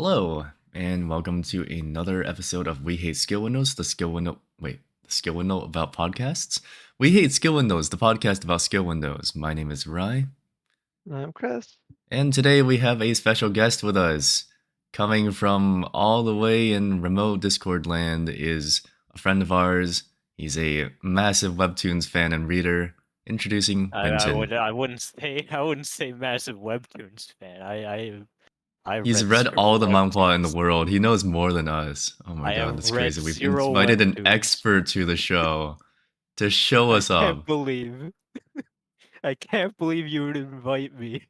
Hello, and welcome to another episode of We Hate Skill Windows, the skill window about podcasts. We Hate Skill Windows, the podcast about skill windows. My name is Rye, I'm Chris. and today we have a special guest with us. Coming from all the way in remote Discord land is a friend of ours. He's a massive Webtoons fan and reader. Introducing Wynton. I wouldn't say massive webtoons fan. I He's read read zero all the manhwa in the webtoons. world. He knows more than us. Oh my I god, have that's read crazy. We've zero invited an webtoons. expert to the show to show I us can't up. believe I can't believe you would invite me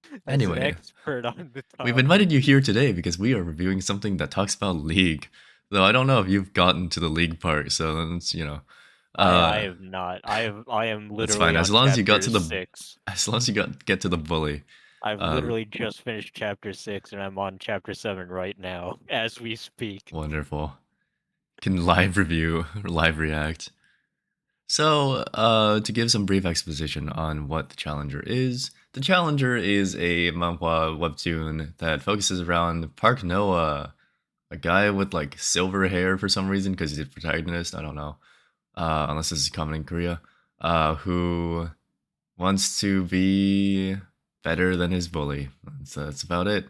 as an Anyway, expert on the topic. we've invited you here today because we are reviewing something that talks about League. Though I don't know if you've gotten to the League part, so it's I have not. I am that's literally fine. As on long as you got chapter to 6. get to the bully. I've literally just finished chapter 6 and I'm on chapter 7 right now as we speak. Wonderful. Can live review, live react. So, to give some brief exposition on what the Challenger is, the Challenger is a manhwa webtoon that focuses around Park Noah, a guy with like silver hair for some reason because he's the protagonist. I don't know, unless this is common in Korea, who wants to be better than his bully. So that's about it.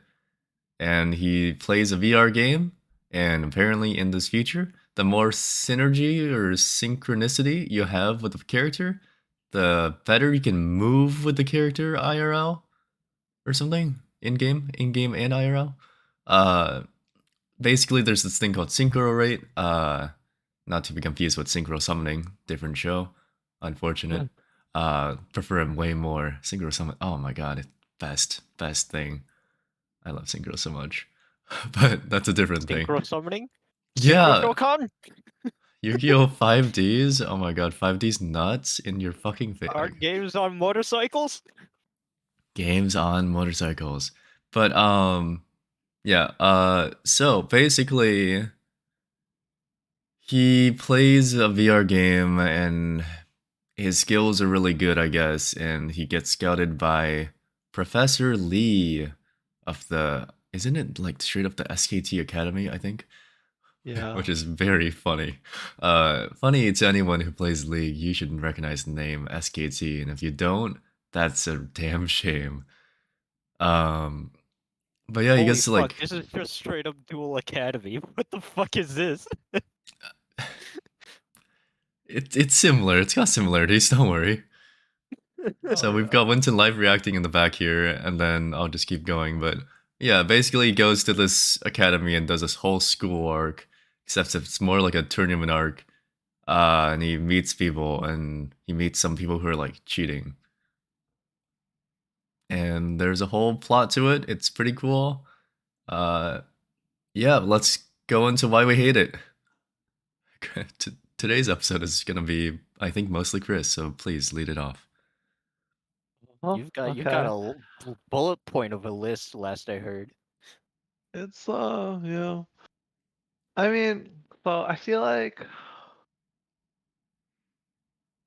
And he plays a VR game, and apparently in this future, the more synergy or synchronicity you have with the character, the better you can move with the character IRL or something in game and IRL. Basically, there's this thing called synchro rate. Not to be confused with synchro summoning, different show. Unfortunate. Prefer it way more. Synchro summon. Oh my god, it's best thing. I love synchro so much, but that's a different thing. Synchro summoning? Yeah, Synchro Shokan? Yu-Gi-Oh! 5Ds. Oh my god, 5Ds nuts in your fucking face. Art games on motorcycles? Games on motorcycles. But yeah. So basically, he plays a VR game and his skills are really good, I guess, and he gets scouted by Professor Lee of the, isn't it like straight up the SKT Academy, I think? Yeah. Which is very funny. Funny to anyone who plays League, you should recognize the name SKT, and if you don't, that's a damn shame. But yeah, he Holy gets to fuck, like, this is just straight up Dual Academy. What the fuck is this? it's similar. It's got similarities. Don't worry. So we've got Wynton live reacting in the back here, and then I'll just keep going. But yeah, basically he goes to this academy and does this whole school arc, except it's more like a tournament arc. And he meets people, and he meets some people who are like cheating. And there's a whole plot to it. It's pretty cool. Yeah, let's go into why we hate it. Today's episode is gonna be, I think, mostly Chris. So please lead it off. You got a bullet point of a list last I heard. It's yeah. I mean, so I feel like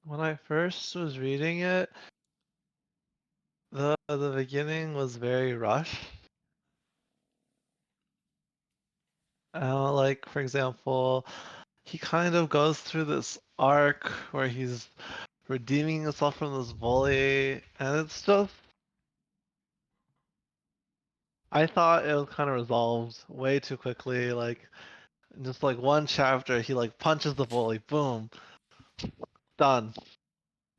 when I first was reading it, the beginning was very rushed. Like for example, he kind of goes through this arc where he's redeeming himself from this bully, and it's just I thought it was kind of resolved way too quickly. Like in just like one chapter, he like punches the bully, boom, done.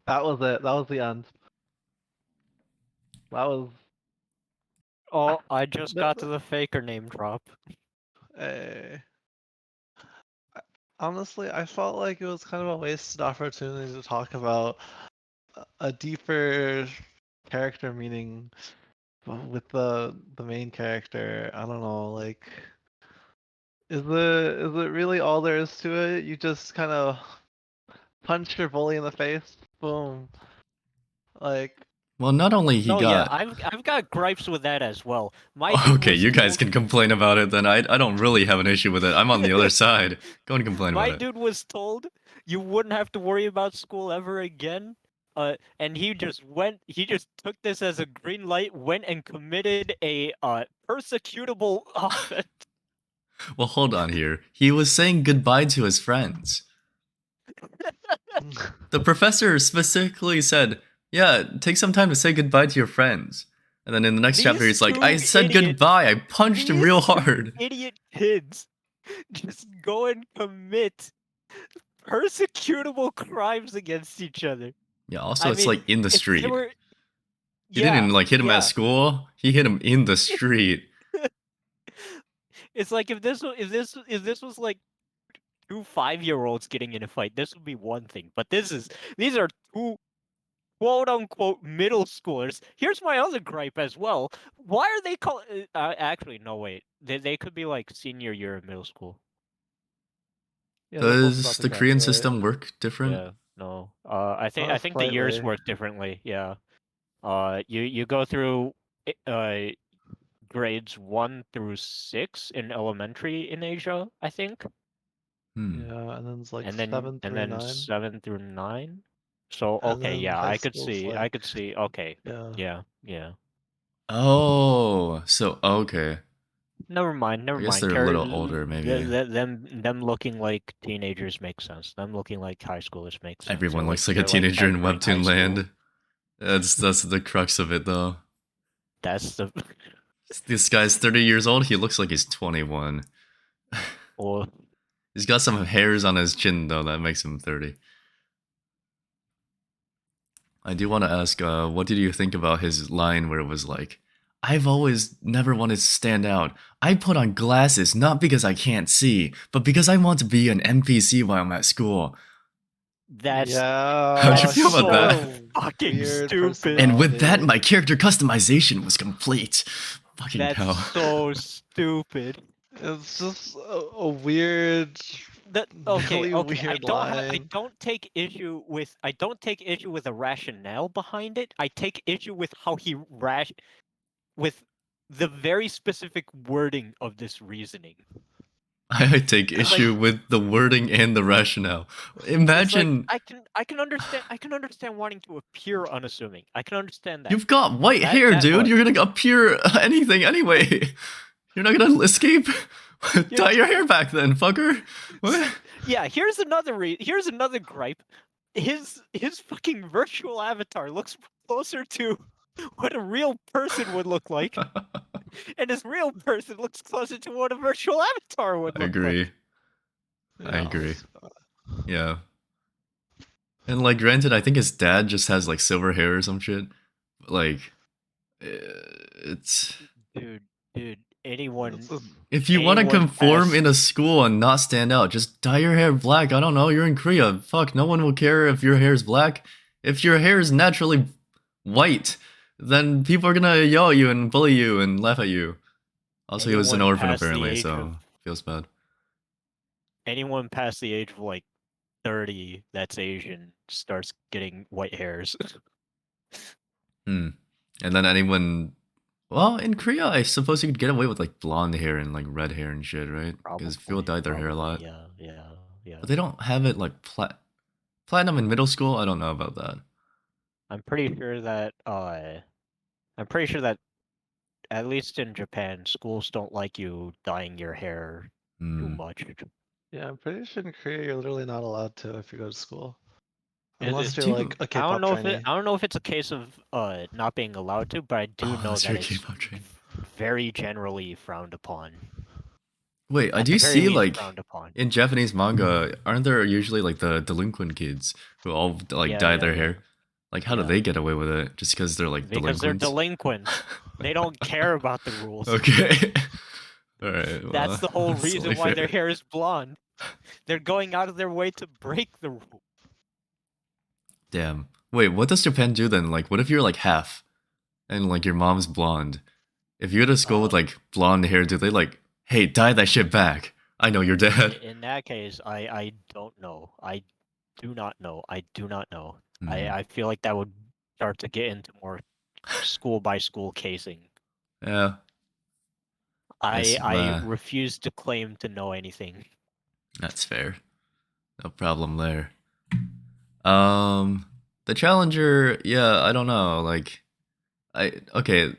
That was it. That was the end. That was. Oh, I just th- got to the faker name drop. eh. Honestly, I felt like it was kind of a wasted opportunity to talk about a deeper character meaning with the main character. I don't know, like is it really all there is to it? You just kind of punch your bully in the face, boom. Like Well, not only he No, yeah, got. I've got gripes with that as well. My dude Okay, was you guys told, can complain about it. Then I don't really have an issue with it. I'm on the other side. Go and complain about my it. dude was told you wouldn't have to worry about school ever again. And he just took this as a green light, went and committed a persecutable offense. Well, hold on here. He was saying goodbye to his friends. The professor specifically said, "Yeah, take some time to say goodbye to your friends." And then in the next chapter, These he's like, "I two said idiots- goodbye. I punched him real These two hard." idiot kids just go and commit persecutable crimes against each other. Yeah. Also, I it's mean, like in the if they street. were, He yeah, didn't like hit him at yeah. school. He hit him in the street. It's like if this was like 2 5-year-olds getting in a fight, this would be one thing. But these are two quote unquote middle schoolers. Here's my other gripe as well. Why are they called? Actually, no, wait. They could be like senior year of middle school. Yeah, they're both about Does to the Korean graduate. system work different? Yeah, no. I think Oh, I think the years slightly. work differently. Yeah. You go through grades 1 through 6 in elementary in Asia, I think, Hmm. Yeah, and then it's like and then 7 through 9. 7 through 9. So And okay, then yeah, high I could school's see. I like, could see. Okay, yeah. yeah. Oh, so okay. Never mind. I guess they're a little older, maybe. Them looking like teenagers makes sense. Them looking like high schoolers makes sense. Everyone looks like a they're teenager in entering high webtoon school. land. That's the crux of it, though. That's the This guy's 30 years old. He looks like he's 21. or He's got some hairs on his chin, though. That makes him 30. I do want to ask, what did you think about his line where it was like, "I've always never wanted to stand out. I put on glasses not because I can't see, but because I want to be an NPC while I'm at school." that's How'd you Yeah, feel about that? so fucking weird stupid. And with that, personality. my character customization was complete. Fucking That's hell. so stupid. It's just a weird, Okay, really okay. weird line. I don't take issue with a rationale behind it. I take issue with how he with the very specific wording of this reasoning. I take It's issue like- with the wording and the rationale. It's Imagine like I can understand wanting to appear unassuming. I can understand that. you've got white That- hair, that dude. much. You're gonna appear anything anyway. You're not gonna escape. Dye your hair back then, fucker. What? Yeah, here's another gripe. His fucking virtual avatar looks closer to what a real person would look like, and his real person looks closer to what a virtual avatar would I look agree. like. I Yeah, agree. it's- Yeah. And like, granted, I think his dad just has like silver hair or some shit. But, like, it's Dude, anyone it's a- if you want to anyone conform past- in a school and not stand out, just dye your hair black. I don't know. You're in Korea. Fuck, no one will care if your hair is black. If your hair is naturally white, then people are gonna yell at you and bully you and laugh at you. Also, he was an anyone orphan past the apparently, age so of- feels bad. anyone past the age of like 30 that's Asian starts getting white hairs. And then anyone, well, in Korea, I suppose you could get away with like blonde hair and like red hair and shit, right? Because people dye their hair a lot. Yeah. But they don't have it like platinum in middle school. I don't know about that. I'm pretty sure that at least in Japan, schools don't like you dyeing your hair too Hmm. much. yeah, I'm pretty sure in Korea you're literally not allowed to if you go to school. It- Unless it- you're like a I K-pop don't know trainee. I don't know if it's a case of not being allowed to, but I do know unless that you're a it's K-pop trainee. very generally frowned upon. Wait, I At do the very see least, like frowned upon. in Japanese manga, aren't there usually like the delinquent kids who all like Yeah, dye yeah, their yeah. hair? Like, how do Yeah. they get away with it? Just because they're like Because they're delinquents? delinquents. They don't care about the rules. Okay. All right. Well, That's the whole that's reason only why their fair. hair is blonde. They're going out of their way to break the rule. Damn. Wait, what does Japan do then? Like, what if you're like half, and like your mom's blonde? If you go to school with like blonde hair, do they like, hey, dye that shit back? I know your dad. In that case, I don't know. I do not know. Mhm. I feel like that would start to get into more school by school casing. Yeah. I refuse to claim to know anything. That's fair. No problem there. The challenger, yeah, I don't know. Like, okay,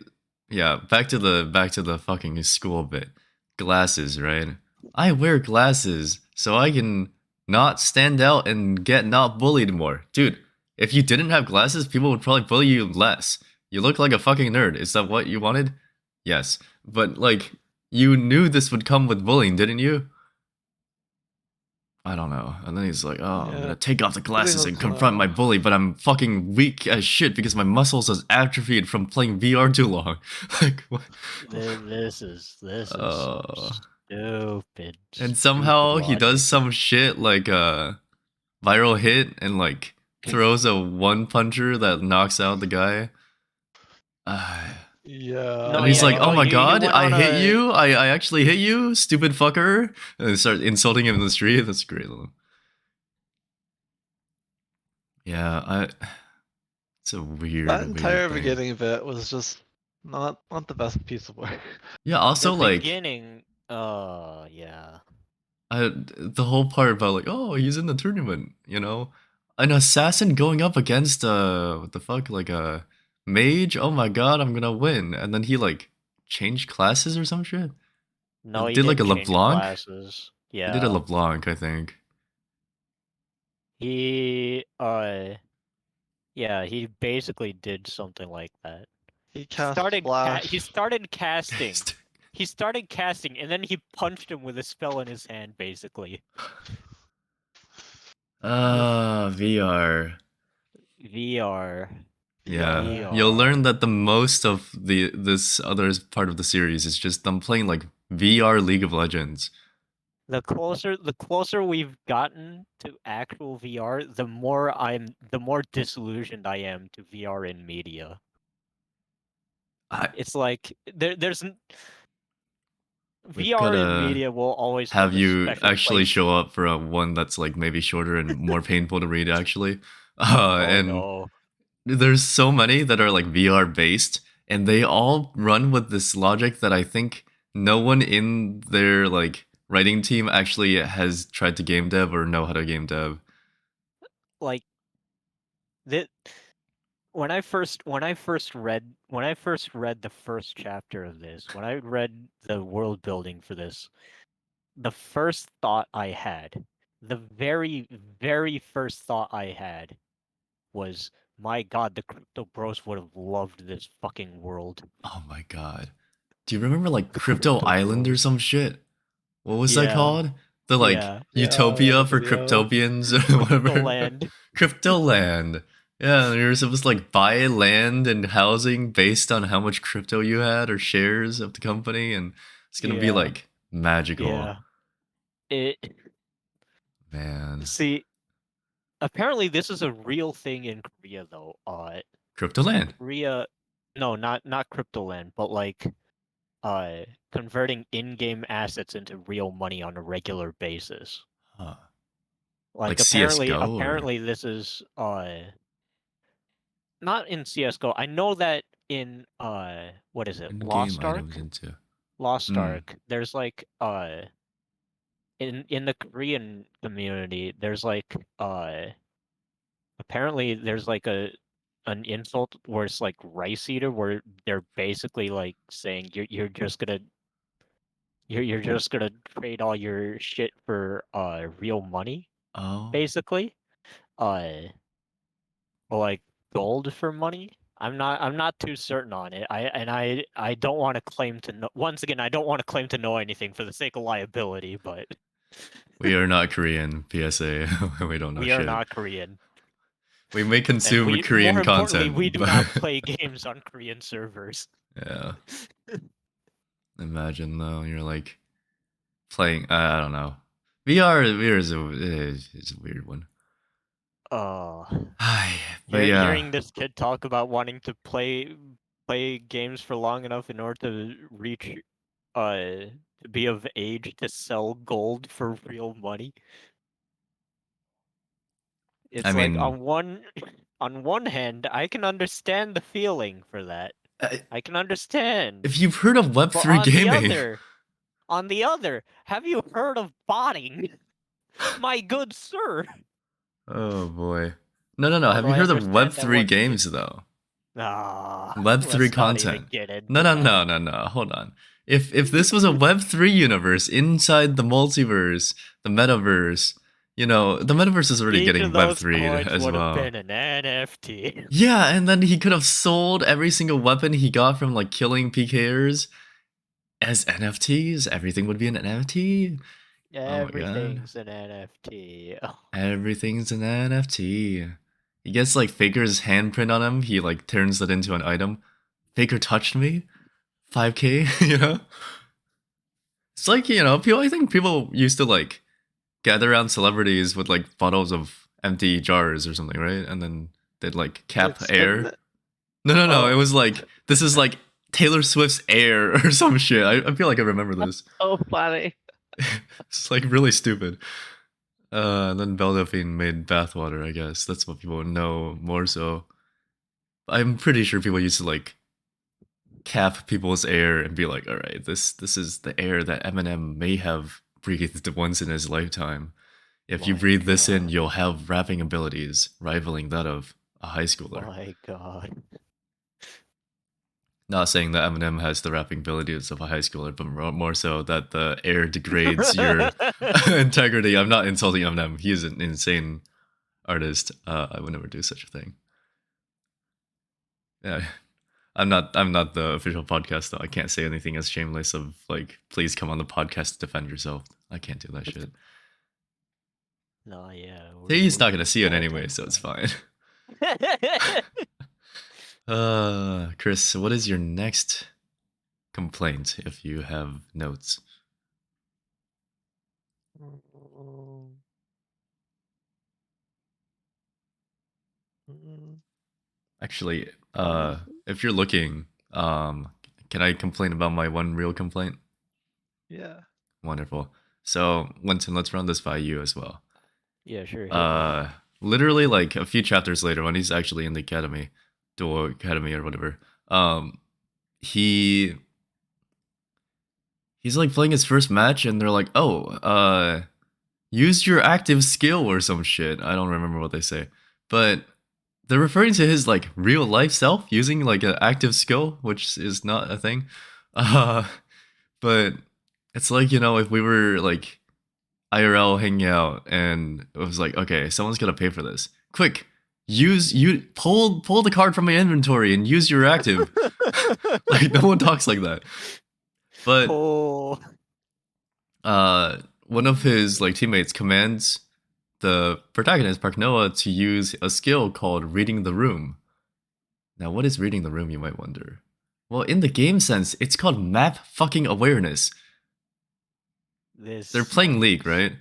yeah, back to the fucking school bit. Glasses, right? I wear glasses so I can not stand out and get not bullied more. Dude, if you didn't have glasses, people would probably bully you less. You look like a fucking nerd. Is that what you wanted? Yes. But like you knew this would come with bullying, didn't you? I don't know. And then he's like, "Oh, I'm Yeah, gonna take off the I think glasses that's and kind confront my of bully, but I'm fucking weak as shit because my muscles is atrophied from playing VR too long." Like, what? This is some Uh, stupid, and stupid somehow he does logic. some shit like a viral hit and like throws a one puncher that knocks out the guy. yeah. No, And he's yeah, like, "Oh no, my he god, went I on hit a you! I actually hit you, stupid fucker!" And they start insulting him in the street. That's great. Yeah, it's a That weird, weird entire thing. beginning bit was just not the best piece of work. Yeah, the also like beginning. Yeah. the whole part about like, oh, he's in the tournament, you know, an assassin going up against what the fuck, like a mage. Oh my god, I'm gonna win, and then he like changed classes or some shit. No, He he did like a didn't change LeBlanc. classes. He did a Yeah. LeBlanc, I think. He yeah, he basically did something like that. He cast He Flash. started casting. He started casting and then he punched him with a spell in his hand basically. VR. VR. Yeah, Yeah. you'll VR. learn that the most of this other part of the series is just them playing like VR League of Legends. The closer we've gotten to actual VR, the more disillusioned I am to VR in media. I It's like there's we've VR in gotta media will always have hold a you special actually place. show up for a one that's like maybe shorter and more painful to read actually. Oh And no. there's so many that are like VR based and they all run with this logic that I think no one in their like writing team actually has tried to game dev or know how to game dev. Like that when I first read the first chapter of this, when I read the world building for this, the first thought I had, the very, very first thought I had was, my God, the Crypto Bros would have loved this fucking world. Oh my god. Do you remember like The Crypto Crypto Island or Bros. some shit? What was that Yeah, called? The like yeah. Yeah, I remember utopia the for video. cryptopians or Crypto whatever. Land. Crypto land. Yeah, you're supposed to like buy land and housing based on how much crypto you had or shares of the company, and it's gonna be Yeah, like magical. yeah. It Man. see, apparently this is a real thing in Korea though. Crypto land. Korea, no, not Crypto Land, but like converting in-game assets into real money on a regular basis. Huh. Like Like CSGO or apparently this is not in CS:GO. I know that in what is it? in-game Lost items Ark? into. Lost Hmm. Ark. There's like in the Korean community, there's like apparently there's like an insult where it's like rice eater where they're basically like saying you're just gonna you're just gonna trade all your shit for real money, Oh. basically. Uh or like gold for money. I'm not too certain on it. I don't want to claim to know once again I don't want to claim to know anything for the sake of liability, but We are not Korean, PSA. We don't know we are shit. not Korean. We may And consume we more Korean importantly, we content, do not but play games on Korean servers. yeah. Imagine though, you're like playing. I don't know. VR is a weird one. Uh Hi, but yeah, hearing this kid talk about wanting to play games for long enough in order to reach to be of age to sell gold for real money. I It's like mean, on one hand, I can understand the feeling for that. I- I can understand. if you've heard of Web But three gaming, on the other, have you heard of botting? My good sir. oh boy, no, no, no. Have Although you I heard of Web understand that three what he games though? Ah, Web3 let's not even content. get into No, that. hold on. If this was a Web3 universe inside the multiverse, the metaverse, you know, the metaverse is already Each getting of those Web3 coins as would have well. been an NFT. Yeah, and then he could have sold every single weapon he got from like killing PKers as NFTs. Everything would be an NFT. Oh my god. Everything's an NFT. Everything's an NFT. He gets like Faker's handprint on him. He like turns that into an item. Faker touched me. 5K, you know? It's like, you know, people I think people used to like gather around celebrities with like bottles of empty jars or something, right? And then they'd like cap Wait, spin air. it? No. It Oh. was like this is like Taylor Swift's air or some shit. I feel like I remember this. Oh, funny. It's like really stupid. And then Belle Delphine made bathwater, I guess. That's what people know more so. I'm pretty sure people used to like cap people's air and be like, all right, this is the air that Eminem may have breathed once in his lifetime. If you My breathe this in, God. you'll have rapping abilities rivaling that of a high schooler. My God. Not saying that Eminem has the rapping abilities of a high schooler, but more so that the air degrades your integrity. I'm not insulting Eminem. He is an insane artist. I would never do such a thing. Yeah, I'm not the official podcast though. I can't say anything as shameless of like, please come on the podcast to defend yourself. I can't do that shit. No, yeah. He's not gonna see it all anyway, done so it's fine. fine. Chris, what is your next complaint if you have notes? Actually, if you're looking, can I complain about my one real complaint? Yeah. Wonderful. So, Wynton, let's run this by you as well. Yeah, sure. Hit me. Literally like a few chapters later, when he's actually in the academy, dual academy or whatever, he he's like playing his first match, and they're like, "Oh, use your active skill or some shit." I don't remember what they say, but they're referring to his like real life self using like an active skill, which is not a thing. Uh, but it's like, you know, if we were like IRL hanging out and it was like, okay, someone's gonna pay for this. Quick, pull the card from my inventory and use your active. Like no one talks like that. But Oh. one of his like teammates commands the protagonist, Park Noah, to use a skill called reading the room. Now, what is reading the room, you might wonder? Well, in the game sense, it's called map fucking awareness. They're playing League, right?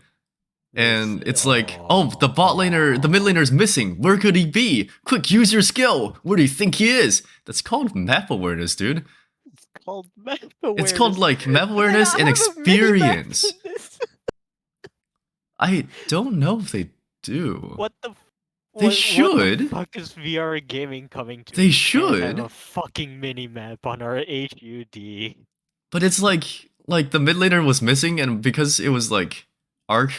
And it's like, oh, the bot laner, the mid laner's missing. Where could he be? Quick, use your skill. Where do you think he is? That's called map awareness, dude. It's called map awareness. It's called like map awareness and experience. I don't know if they do. What the? They What should. the fuck is VR gaming coming to? They We can't have should. a fucking mini map on our HUD. But it's like the mid laner was missing, and because it was like Ark,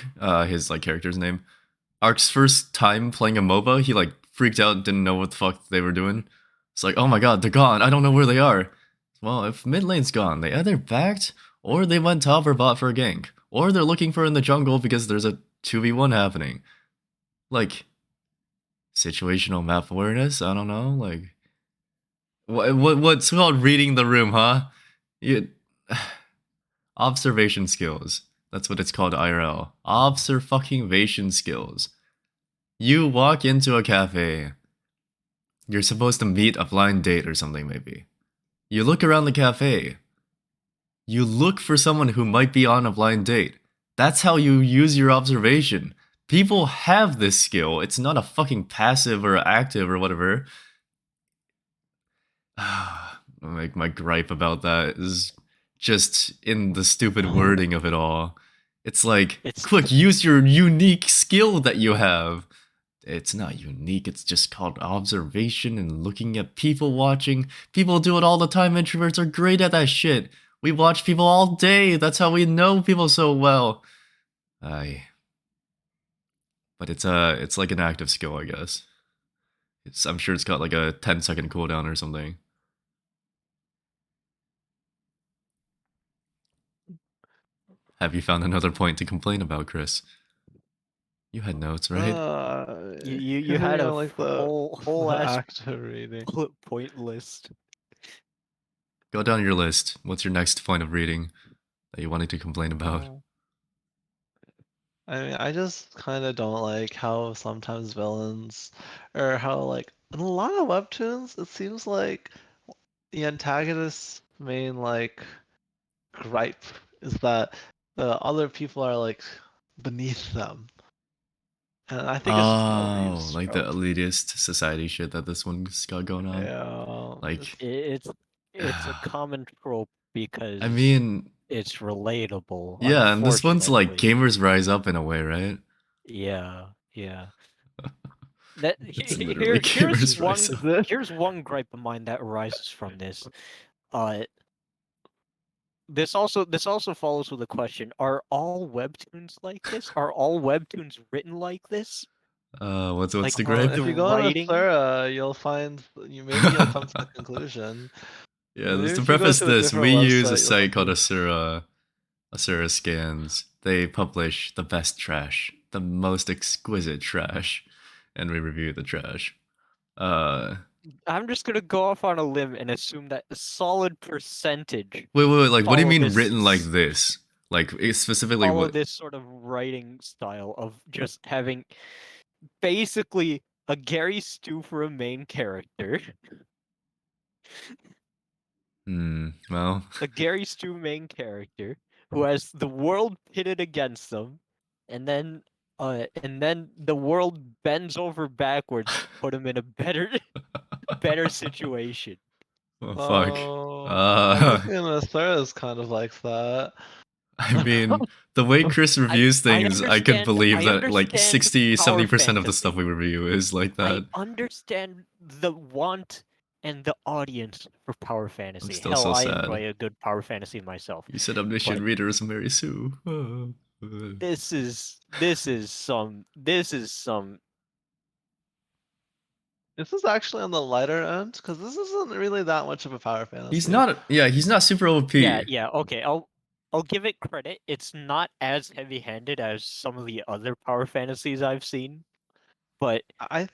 his like character's name, Ark's first time playing a MOBA, he like freaked out, didn't know what the fuck they were doing. It's like, oh my god, they're gone. I don't know where they are. Well, if mid lane's gone, they either backed or they went top or bot for a gank, or they're looking for in the jungle because there's a 2v1 happening. Like situational map awareness. I don't know. Like what's called reading the room, huh? You, observation skills. That's what it's called, IRL. Observation skills. You walk into a cafe. You're supposed to meet a blind date or something, maybe. You look around the cafe. You look for someone who might be on a blind date. That's how you use your observation. People have this skill. It's not a fucking passive or active or whatever. Like my gripe about that is just in the stupid wording of it all. It's like, quick, use your unique skill that you have. It's not unique, it's just called observation and looking at people watching. People do it all the time. Introverts are great at that shit. We watch people all day. That's how we know people so well. But it's like an active skill, I guess. I'm sure it's got like a 10-second cooldown or something. Have you found another point to complain about, Chris? You had notes, right? You had Continuing a on like the whole the ass actor reading. bullet point list. Go down your list. What's your next point of reading that you wanted to complain about? I mean, I just kind of don't like how sometimes villains, or how like in a lot of webtoons, it seems like the antagonist's main like gripe is that the other people are like beneath them, and I think it's just Oh, overused like the trope. elitist society shit that this one's got going on. Yeah, Like, It's a common trope I because mean, it's relatable, yeah, and this one's like unfortunately. gamers rise up in a way, right? Yeah, yeah. That It's literally gamers rise is up. it? here's one gripe of mine that arises from this. Uh, this also follows with a question: are all webtoons like this? Are all webtoons written like this? What's Like the Well, gripe? if the you go on writing? Asura, you'll find maybe you'll come to the conclusion. Yeah, Maybe just to if you go preface to a this, different we use a website, you'll come site to called the Asura Scans. They publish the best trash, the most exquisite trash, and we review the trash. I'm just gonna go off on a limb and assume that a solid percentage Wait, like, what do you follow mean this written like this? Like, specifically follow what? this sort of writing style of just having basically a Gary Stu for a main character, Well, a Gary Stu main character who has the world pitted against them, and then the world bends over backwards to put him in a better situation. well, fuck. Oh, Uh, everything in Asura is kind of like that. I mean, the way Chris reviews things, I could believe I that like understand 60, power 70% of the stuff fantasy. we review is like I that. understand the want and the audience for power I'm fantasy. still Hell, so I sad. enjoy a good power fantasy myself. You said omniscient But readers, Mary Sue. this is some This is actually on the lighter end because this isn't really that much of a power He's fantasy. not. Yeah, he's not super OP. yeah, okay. I'll give it credit. It's not as heavy-handed as some of the other power fantasies I've seen, but I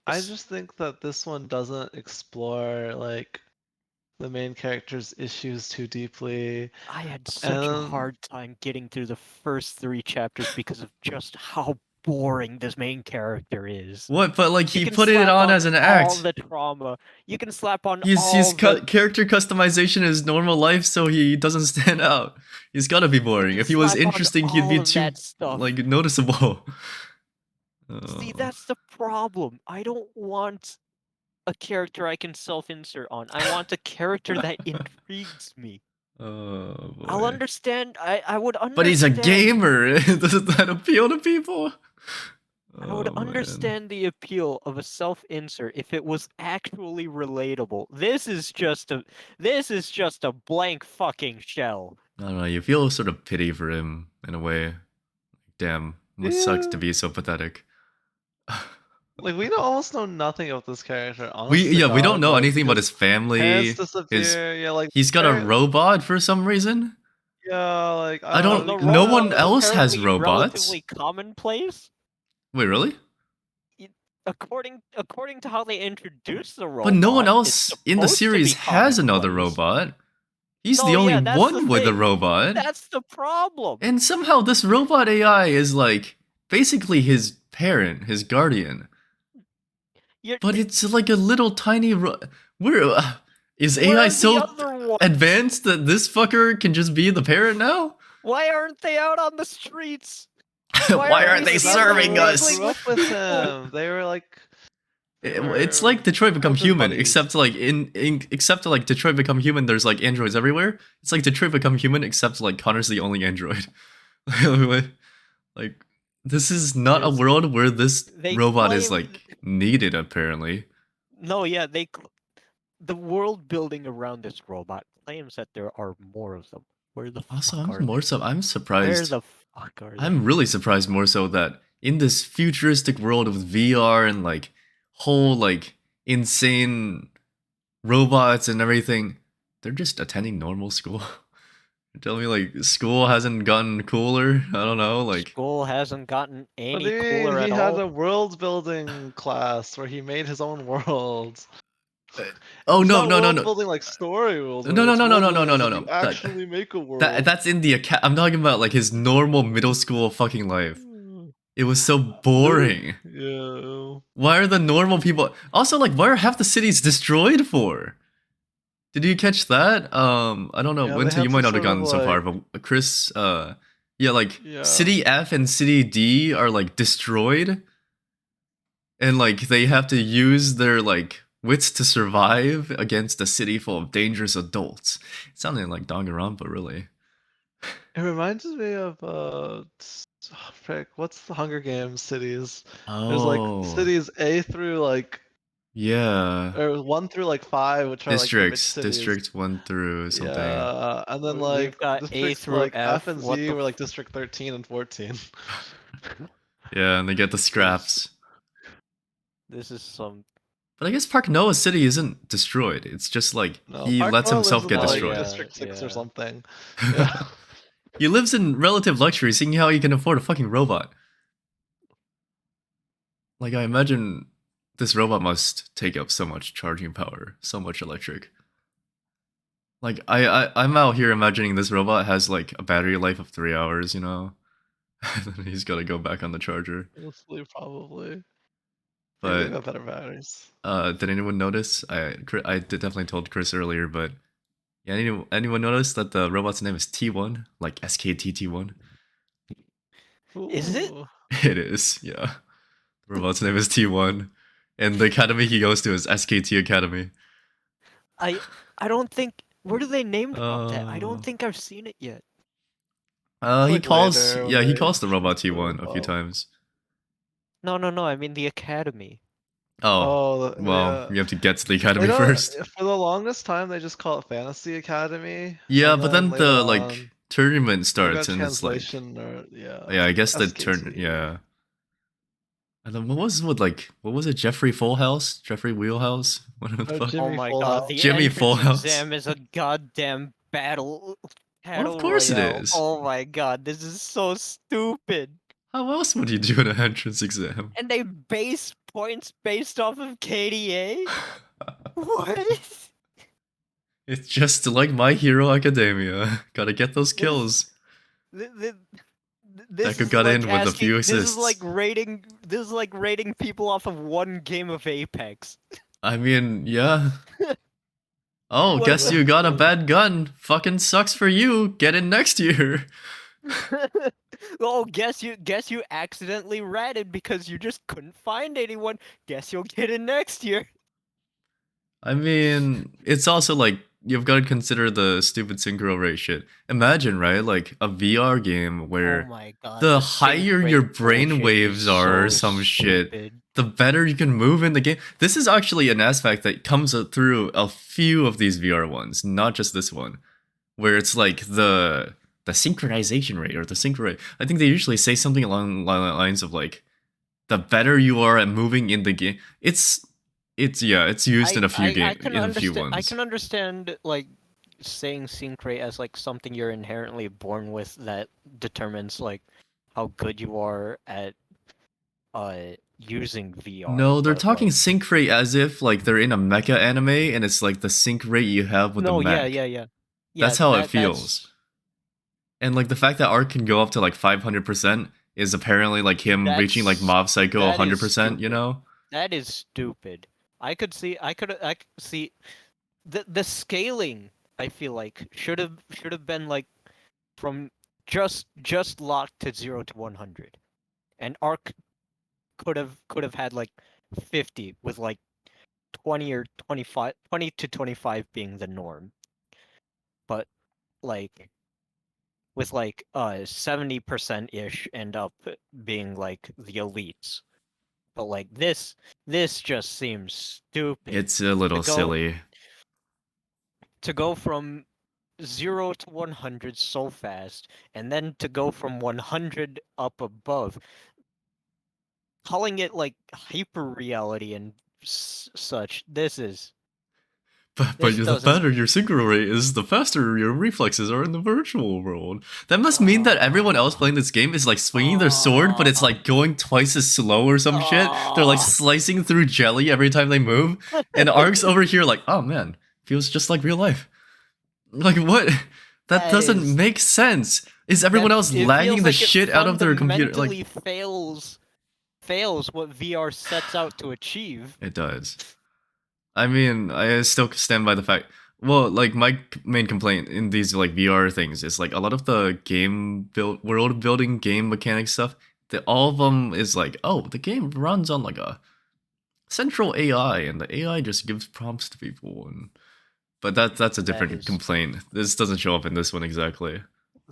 I just think that this one doesn't explore like the main character's issues too deeply, I had such a and hard time getting through the first 3 chapters because of just how boring this main character is. What? But like You he can put it slap on on as an all act. the trauma. You can slap on His all the. character customization is normal life, so he doesn't stand out. He's gotta be You boring. can If he was slap on interesting, he'd all be of too that stuff. like noticeable. See, Oh, that's the problem. I don't want a character I can self-insert on. I want a character that intrigues me. oh I'll boy. understand. I would But he's a understand. gamer. Doesn't that appeal to people? I would Oh man. understand the appeal of a self-insert if it was actually relatable. This is just a blank fucking shell. I don't know. You feel sort of pity for him in a way. Damn, must sucks to yeah, be so pathetic. like we almost know nothing of this character. We Honest to yeah, we don't God, know like anything about his his parents family. His disappear. Yeah, like he's got a robot for some reason. yeah, like I I don't know. don't. We The kind No of one robot is else has apparently robots. relatively commonplace. Wait, really? According to how they introduce the But no one robot, it's else in the supposed to series be has another commonplace. robot. He's No, the only yeah, that's the one with a thing. robot. That's the problem. And somehow this robot AI is like basically his parent, his guardian. You're, But it's like a little tiny. Where is where AI are the so other ones? advanced that this fucker can just be the parent now? Why aren't they out on the streets? Why are aren't we they still serving they us? mingling grew up with with people? him. They were like they It's were like Detroit Become childhood Human, buddies. except like except like Detroit Become Human, there's like androids everywhere. It's like Detroit Become Human, except like Connor's the only android. Like this is not a There's world where this they robot is claim like needed. Apparently, no, yeah, the world building around this robot claims that there are more of them. Where the also fuck are they? I'm Where surprised. the fuck are I'm they? really surprised more so that in this futuristic world with VR and like whole like insane robots and everything, they're just attending normal school. You're telling me like school hasn't gotten cooler? I don't know, like School hasn't gotten What do any you mean? cooler He at had all. a world building class where he made his own world. uh, oh It's no, not no, no, world no. building like story world No, building. no, It's no, no, world no, no, building no, as no, if no. you actually make a world. That's in the I'm talking about like his normal middle school fucking life. It was so boring. Yeah. Why are the normal people also like why are half the cities destroyed for? Did you catch that? I don't know, Yeah, they Winter, you had might some not have sort of gotten so far, like but Chris, yeah, like yeah. City F and City D are like destroyed, and like they have to use their like wits to survive against a city full of dangerous adults. It sounded like Danganronpa, really. It reminds me of frick, what's the Hunger Games cities? There's like Oh, cities A through like yeah. or 1 through like 5, which are like the rich Districts, cities. District 1 through something. Yeah, and then We've like got A districts through like F F. and What Z the were like District 13 and 14. Yeah, and they get the This is scraps. This is some. But I guess Park Noah City isn't destroyed. It's just like no, he Park lets Noah lives himself in get Oh like destroyed. yeah, District 6 or yeah. something. Yeah. He lives in relative luxury, seeing how he can afford a fucking robot. Like, I imagine this robot must take up so much charging power, so much electric. Like, I'm out here imagining this robot has like a battery life of 3 hours, you know? And then he's gotta go back on the charger. Honestly, probably. Maybe they But, got better batteries. did anyone notice? I did definitely told Chris earlier, but yeah, anyone notice that the robot's name is T1? Like SKTT1? Is it? Ooh. It is, yeah. The robot's name is T1. And the academy he goes to is SKT Academy. I don't think. Where do they name drop that? I don't Uh, think I've seen it yet. he Like calls, later when yeah, he they calls the robot introduce the T1 a few robot. times. No, no, no. I mean the academy. Oh, Oh, well, yeah. you have to get to the They academy don't. first. For the longest time, they just call it Fantasy Academy, Yeah, and but then then later the, on, like, tournament they got starts and it's like, translation or yeah, yeah, I guess the turn, SKT. yeah. And then what was with, like, what was it, Jeffrey Fullhouse? Jeffrey Wheelhouse? What the Oh, fuck? Oh Jimmy my Full god, House. the Jimmy entrance Fullhouse? exam is a goddamn battle Well, of battle course it royale. is. Oh my god, this is so stupid. How else would you do an entrance exam? And they base points based off of KDA? What? It's just like My Hero Academia. Gotta get those This kills. th- th- this Deku is got like in with a asking few this is like assists. rating people off of one game of Apex. I mean, yeah. Oh, What guess the you got a Honestly. bad gun. Fucking sucks for you. Get in next year. Oh, guess you accidentally ratted because you just couldn't find anyone. Guess you'll get in next year. I mean, it's also like you've got to consider the stupid synchro rate shit. Imagine, right? Like a VR game Oh where my god, the the sync higher your rate brain bullshit is waves are or so some shit, stupid. the better you can move in the game. This is actually an aspect that comes through a few of these VR ones, not just this one, where it's like the synchronization rate or the sync rate. I think they usually say something along the lines of like the better you are at moving in the game. It's yeah, it's used in a few I can in a few understand. I ones. can understand like saying sync rate as like something you're inherently born with that determines like how good you are at using VR. No, they're But talking like sync rate as if like they're in a mecha anime and it's like the sync rate you have with the no, yeah, mech. yeah, yeah, yeah. That's how it feels. That's And like the fact that Arc can go up to like 500% is apparently like him reaching like that's Mob Psycho that is 100%, you stupid. know? That is stupid. I could see the scaling. I feel like should have been like from just locked to 0 to 100, and Arc could have had like 50 with like 20 or 25, 20 to 25 being the norm, but like with like 70% ish end up being like the elites. But like this just seems stupid It's a to little go silly. from 0 to 100 so fast, and then to go from 100 up above, calling it like hyper reality and such. This is But This the doesn't- better your synchro rate is, the faster your reflexes are in the virtual world. That must mean that everyone else playing this game is like swinging their sword, but it's like going twice as slow or some shit. They're like slicing through jelly every time they move. And Ark's over here like, oh man, feels just like real life. Like what? That That doesn't is- make sense. Is everyone else it lagging feels the like it shit out of their computer? Like fundamentally fails what VR sets out to achieve. it does. I mean, I still stand by the fact. Well, like my main complaint in these like VR things is like a lot of the world building game mechanic stuff. That all of them is like, oh, the game runs on like a central AI, and the AI just gives prompts to people. But that's a different is- complaint. This doesn't show up in this one exactly.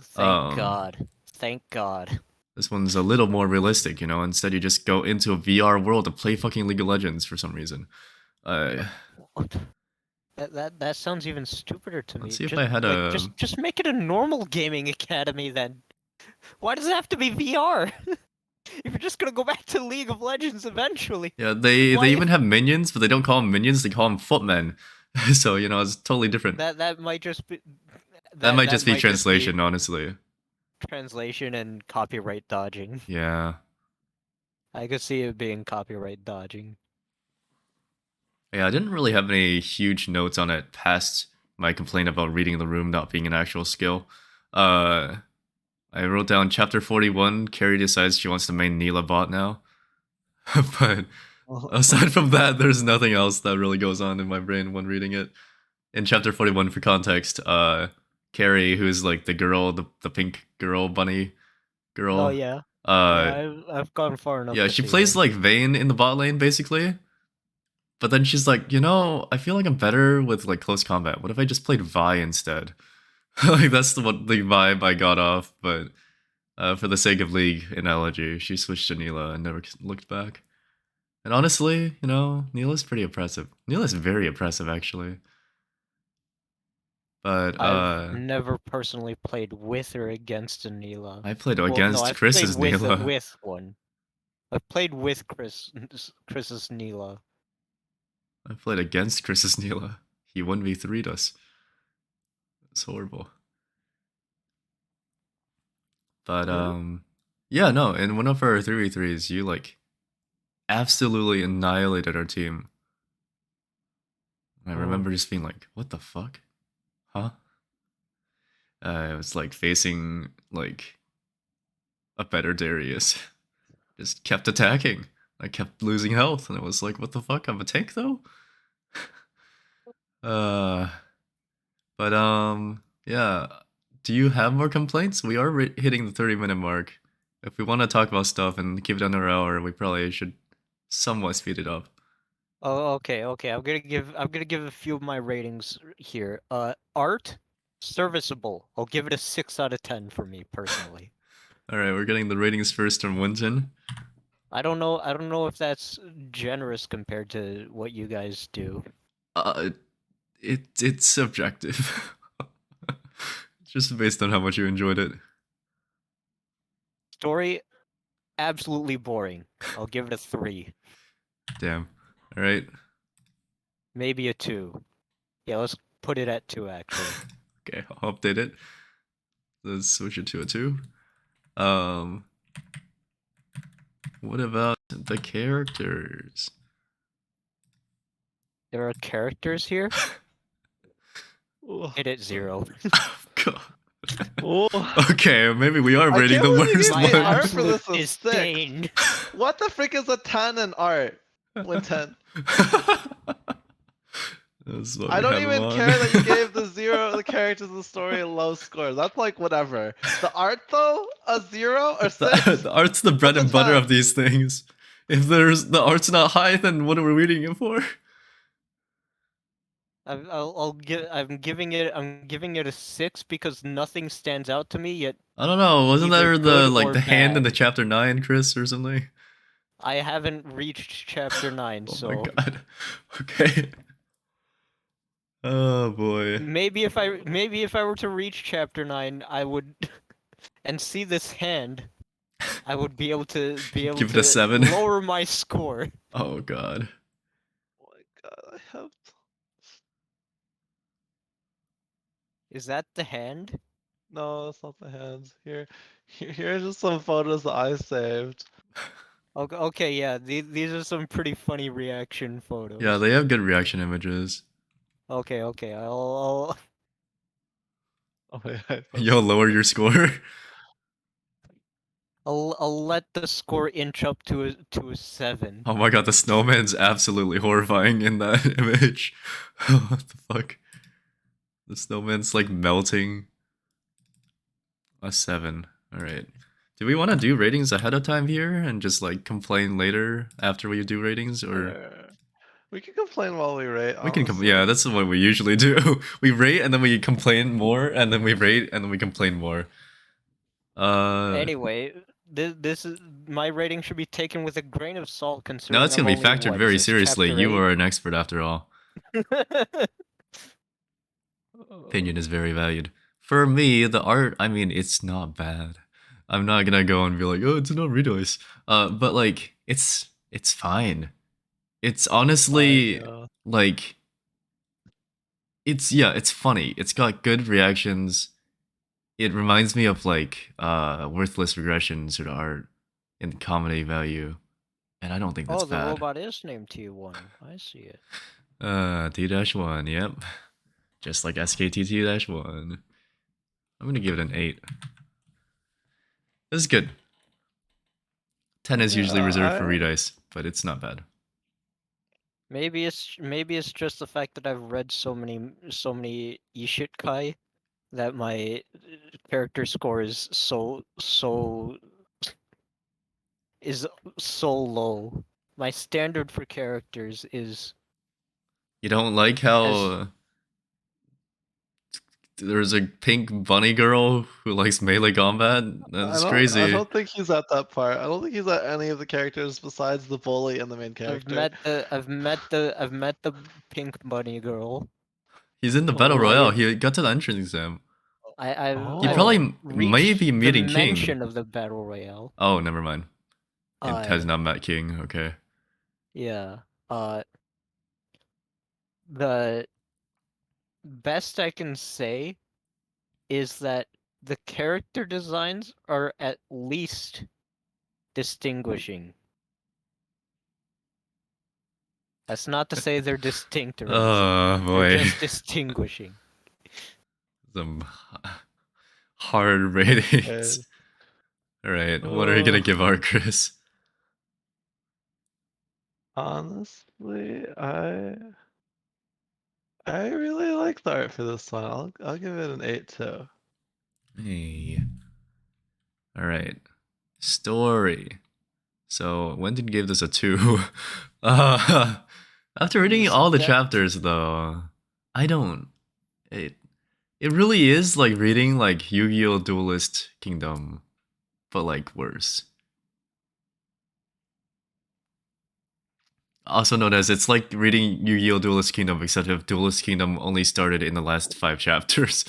Thank God. Thank God. This one's a little more realistic, you know. Instead, you just go into a VR world to play fucking League of Legends for some reason. What? That sounds even stupider to me. Let's see if just, I had a. just make it a normal gaming academy then. Why does it have to be VR? If you're just gonna go back to League of Legends eventually. Yeah, they Why- even have minions, but they don't call them minions. They call them footmen. So you know, it's totally different. That might just be That might just be translation, honestly. translation and copyright dodging. Yeah. I could see it being copyright dodging. Yeah, I didn't really have any huge notes on it past my complaint about reading the room not being an actual skill. I wrote down chapter 41, Carrie decides she wants to main Neela bot now. But aside from that, there's nothing else that really goes on in my brain when reading it. In chapter 41, for context, Carrie, who's like the girl, the pink girl, bunny girl. Oh yeah. I've gone far enough. Yeah, to she see plays her. like Vayne in the bot lane, basically. But then she's like, you know, I feel like I'm better with like close combat. What if I just played Vi instead? Like that's the vibe I got off. But for the sake of League analogy, she switched to Neela and never looked back. And honestly, you know, Neela's pretty oppressive. Neela's very oppressive, actually. But I've never personally played with or against a Neela. I played Well, against no, I've Chris's played with, Neela. with one. I've played with Chris's Neela. I played against Chris's Neela. He 1v3'd us. It's horrible. But yeah, no, in one of our 3v3s, you like absolutely annihilated our team. I remember just being like, what the fuck? Huh? I was like facing like a better Darius. Just kept attacking. I kept losing health, and it was like, what the fuck? I'm a tank though? But yeah. Do you have more complaints? We are hitting the 30-minute mark. If we want to talk about stuff and keep it under an hour, we probably should somewhat speed it up. Oh, okay. I'm gonna give a few of my ratings here. Art, serviceable. I'll give it a 6 out of 10 for me personally. All right, we're getting the ratings first from Wynton. I don't know if that's generous compared to what you guys do. It's subjective. Just based on how much you enjoyed it. Story, absolutely boring. I'll give it a 3. Damn. All right. Maybe a 2. Yeah, let's put it at 2 actually. Okay, I'll update it. Let's switch it to a 2. What about the characters? There are characters here. Ugh. Hit it 0. God. Oh, Okay, maybe we are I rating can't the believe you worst gave one. art for this a is 6. disdain. What the frick is a 10 in art? When 10? That's what I we don't have even him on. care that you gave the characters in the story a low score. That's like whatever. The art though, a 0 or 6. The art's the bread What's a and butter 10? of these things. If the art's not high, then what are we reading it for? I'm giving it a 6 because nothing stands out to me yet. I don't know. Wasn't Either there the good like or the hand in the bad. chapter 9, Chris, or something? I haven't reached chapter 9, Oh so my god. Okay. Oh boy. maybe if I were to reach chapter 9, I would and see this hand, I would be able to Give it a 7. lower my score. Oh god. Is that the hand? No, that's not the hands. Here are just some photos that I saved. Okay, okay, yeah. These are some pretty funny reaction photos. Yeah, they have good reaction images. Okay, okay. I'll Oh wait, I Yo, posted lower it. your score. I'll let the score inch up to a 7. Oh my god, the snowman's absolutely horrifying in that image. What the fuck? The snowman's like melting. A 7. Alright. Do we want to do ratings ahead of time here and just like complain later after we do ratings, or We can complain while we rate, we can honestly. yeah, that's what we usually do. We rate and then we complain more, and then we rate and then we complain more. Anyway, this is my rating should be taken with a grain of salt No, considering it's gonna I'm be only factored what is very this seriously. chapter You 8? are an expert after all. Opinion is very valued. For me, the art, I mean, it's not bad. I'm not gonna go and be like, oh, it's not Redoice. But like, it's fine. It's Fine, honestly yeah. like, it's funny. It's got good reactions. It reminds me of like worthless regression sort of art and comedy value, and I don't think that's Oh, the bad. robot is named T1. I see it. T-1, yep. Just like SKT-1. I'm gonna give it an 8. This is good. 10 is usually reserved for Yeah, Redice, but it's not bad. Maybe it's just the fact that I've read so many Ishitkai that my character score is is so low. My standard for characters is You don't like as how there's a pink bunny girl who likes melee combat? That's I crazy. don't think he's at that part. I don't think he's at any of the characters besides the bully and the main character. I've met the pink bunny girl. He's in the Oh, battle really? royale. He got to the entrance exam. He I've Oh. probably may reached be the meeting King. mention of the battle royale. Oh, never mind. It has Uh not met King. Okay. yeah. The best I can say is that the character designs are at least distinguishing. That's not to say they're distinct or anything. Oh They're boy. just distinguishing. Some hard Okay. ratings. All right. What are you gonna give art, Chris? Honestly, I really like the art for this one. I'll give it an 8 too. Hey. All right. Story. So Wynton gave this a 2. After reading This all the de- chapters, though, I don't. It it really is like reading like Yu-Gi-Oh! Duelist Kingdom, but like worse. Also known as it's like reading Yu-Gi-Oh! Duelist Kingdom, except if Duelist Kingdom only started in the last 5 chapters.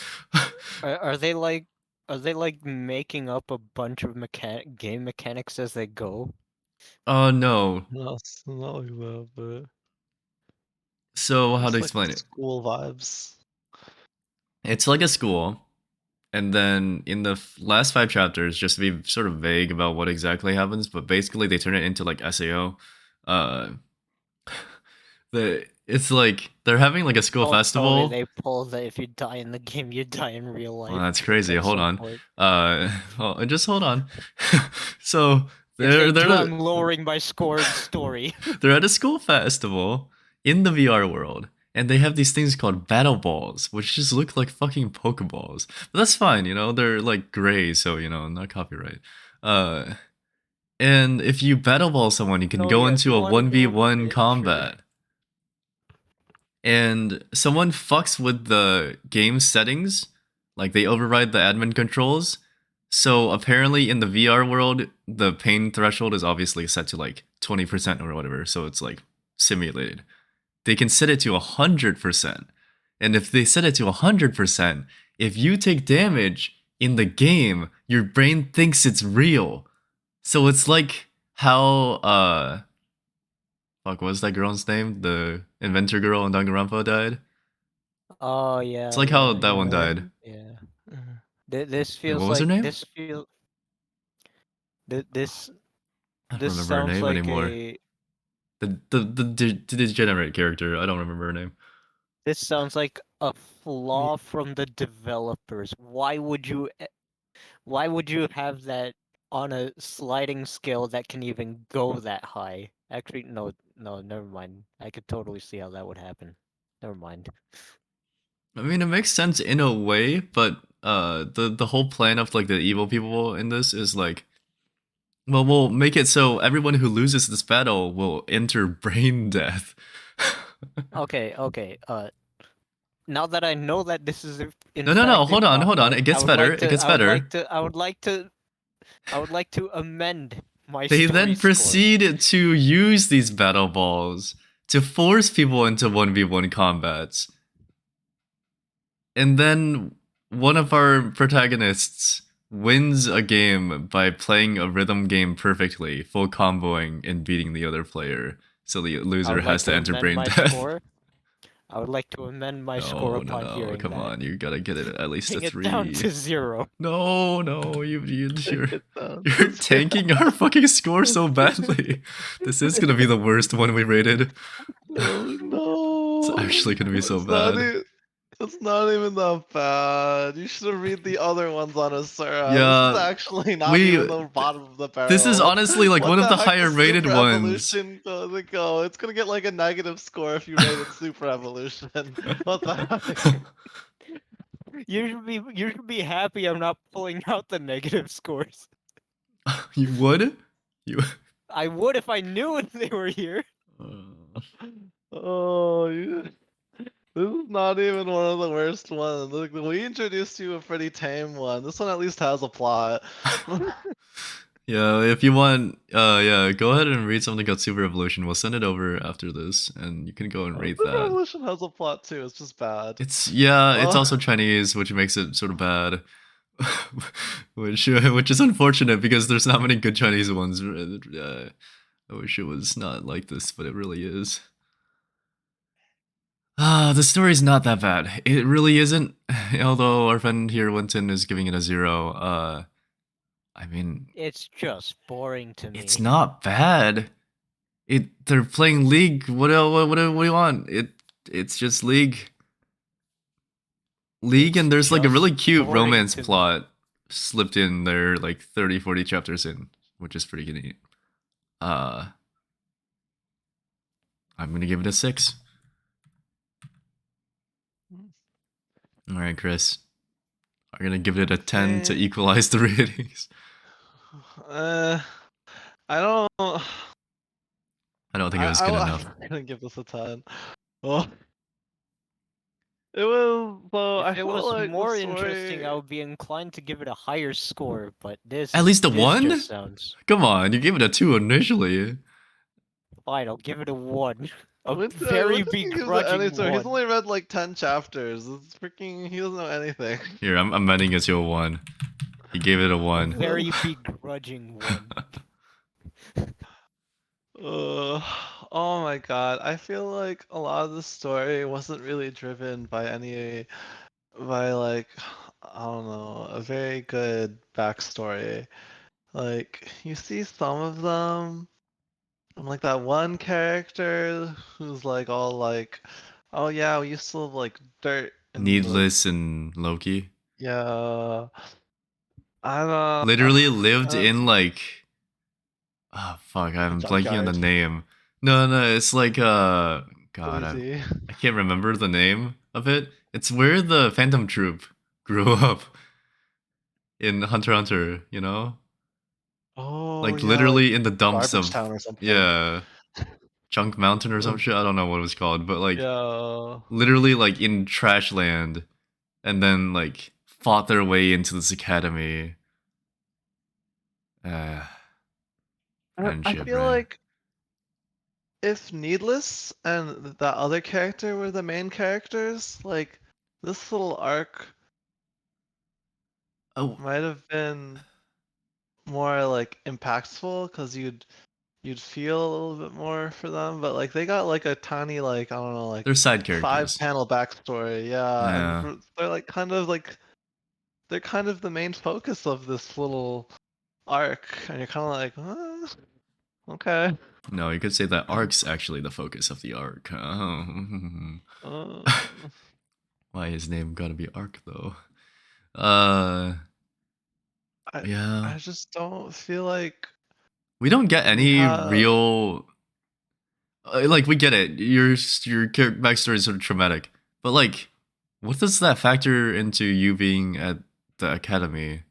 are they like making up a bunch of game mechanics as they go? Oh no. No, it's not like that, but So how to just like explain it? school vibes. It's like a school, and then in the last 5 chapters, just to be sort of vague about what exactly happens, but basically they turn it into like SAO. Uh, it's like they're having like a school Oh, festival. they pull that if you die in the game, you die in real Well, life that's crazy. at Hold some on. point. Just hold on. So If they do, they're I'm lowering my score in story. they're at a school festival in the VR world, and they have these things called battle balls, which just look like fucking Pokeballs. But that's fine, you know. They're like gray, so you know, not copyright. Uh, and if you battle ball someone, you can No, go yeah, if into you a want to one v do one it, sure. combat. And someone fucks with the game settings, like they override the admin controls. So apparently in the VR world, the pain threshold is obviously set to like 20% or whatever, so it's like simulated. They can set it to 100%. And if they set it to 100%, if you take damage in the game, your brain thinks it's real. So it's like how fuck, what was that girl's name? The inventor girl in Danganronpa died. Oh yeah. It's like how yeah, that yeah, one Right. died. Yeah. Uh, This Wait, what feels was her like name? this feel th- this I don't this remember her sounds name like anymore. a The degenerate character. I don't remember her name. this sounds like a me- flaw from the developers. Why would you have that on a sliding scale that can even go that high? Actually, no, never mind. I could totally see how that would happen. Never mind. I mean, it makes sense in a way, but the whole plan of like the evil people in this is like, well, we'll make it so everyone who loses this battle will enter brain death. Okay. Now that I know that this is in No, fact a hold on, hold on. problem, It gets better. It gets better. I would like to amend my They story then score. proceed to use these battle balls to force people into 1v1 combats. And then one of our protagonists wins a game by playing a rhythm game perfectly, full comboing and beating the other player. So the I loser would like has to to enter amend brain my death. score. I would like to amend my score upon No, hearing come that. on, you gotta get it at least a Bring it down 3. to 0. No, Take it down you're to zero. tanking our fucking score so badly. This is gonna be the worst one we rated. Oh It's no! actually gonna be so It's not bad. even. It's not even that bad. You should have read the other ones on Asura. This is Yeah, actually not we. even the bottom of the This is barrel. honestly like What one of the the heck higher does rated Super ones. Evolution go? It's gonna get like a negative score if you rate it Super Evolution. What the heck? You should be happy I'm not pulling out the negative scores. You would? You. I would if I knew they were here. Oh, this is not even one of the worst ones. Look, we introduced you a pretty tame one. This one at least has a plot. Yeah, if you want, yeah, go ahead and read something called Super Evolution. We'll send it over after this, and you can go and read Super that. Evolution has a plot too. It's just bad. It's Oh, also Chinese, which makes it sort of bad. Which is unfortunate because there's not many good Chinese ones. I wish it was not like this, but it really is. The story's not that bad. It really isn't. Although our friend here, Wynton, is giving it a 0. I mean, It's just boring to it's me. not bad. They're playing League. What do you want? It's just League. League, It's and there's like a just really cute boring romance to me. plot slipped in there, like 30, 40 chapters in, which is pretty neat. Uh, I'm gonna give it a 6. All right, Chris. I'm gonna give it a 10 to okay. equalize the ratings. I don't. I don't think it was good enough. I'm gonna give this a 10. Oh, it was. So I If it felt was like the more interesting, I story. would be inclined to give it a higher score, but At least a this just 1? sounds Come on, you gave it a 2 initially. fine. I'll give it a 1. A very Wynton can give it any begrudging score. He's 1. only read like 10 chapters. It's freaking. He doesn't know anything. Here, I'm amending it to a 1. He gave it a A 1. very begrudging 1. Uh, oh my god. I feel like a lot of the story wasn't really driven by by like, I don't know, a very good backstory. Like, you see some of them, and like that one character who's like all like, oh yeah, we used to live like dirt in the, Needless and Loki. yeah, I don't, Literally lived uh, in like, fuck, a I'm blanking on the junkyard. name. No, it's like God, Easy. I can't remember the name of it. It's where the Phantom Troop grew up in Hunter x Hunter, you know? Oh Like yeah, like literally in the dumps Garbage of Town or something. yeah, Chunk Mountain or some shit. I don't know what it was called, but like Yeah. literally like in trash land, and then like fought their way into this academy. Uh, I Friendship, feel right? like if Needless and that other character were the main characters, like this little arc Oh, might have been more like impactful because you'd you'd feel a little bit more for them, but like they got like a tiny like I don't know like They're side 5 characters. panel backstory, yeah, and Yeah. they're like they're kind of the main focus of this little arc, and you're kind of like, okay. No, you could say that arc's actually the focus of the arc. Uh, Why his name gotta be Arc though? I Yeah. I just don't feel like We don't get we any have. real. Like we get it. Your backstory is sort of traumatic, but like, what does that factor into you being at the academy?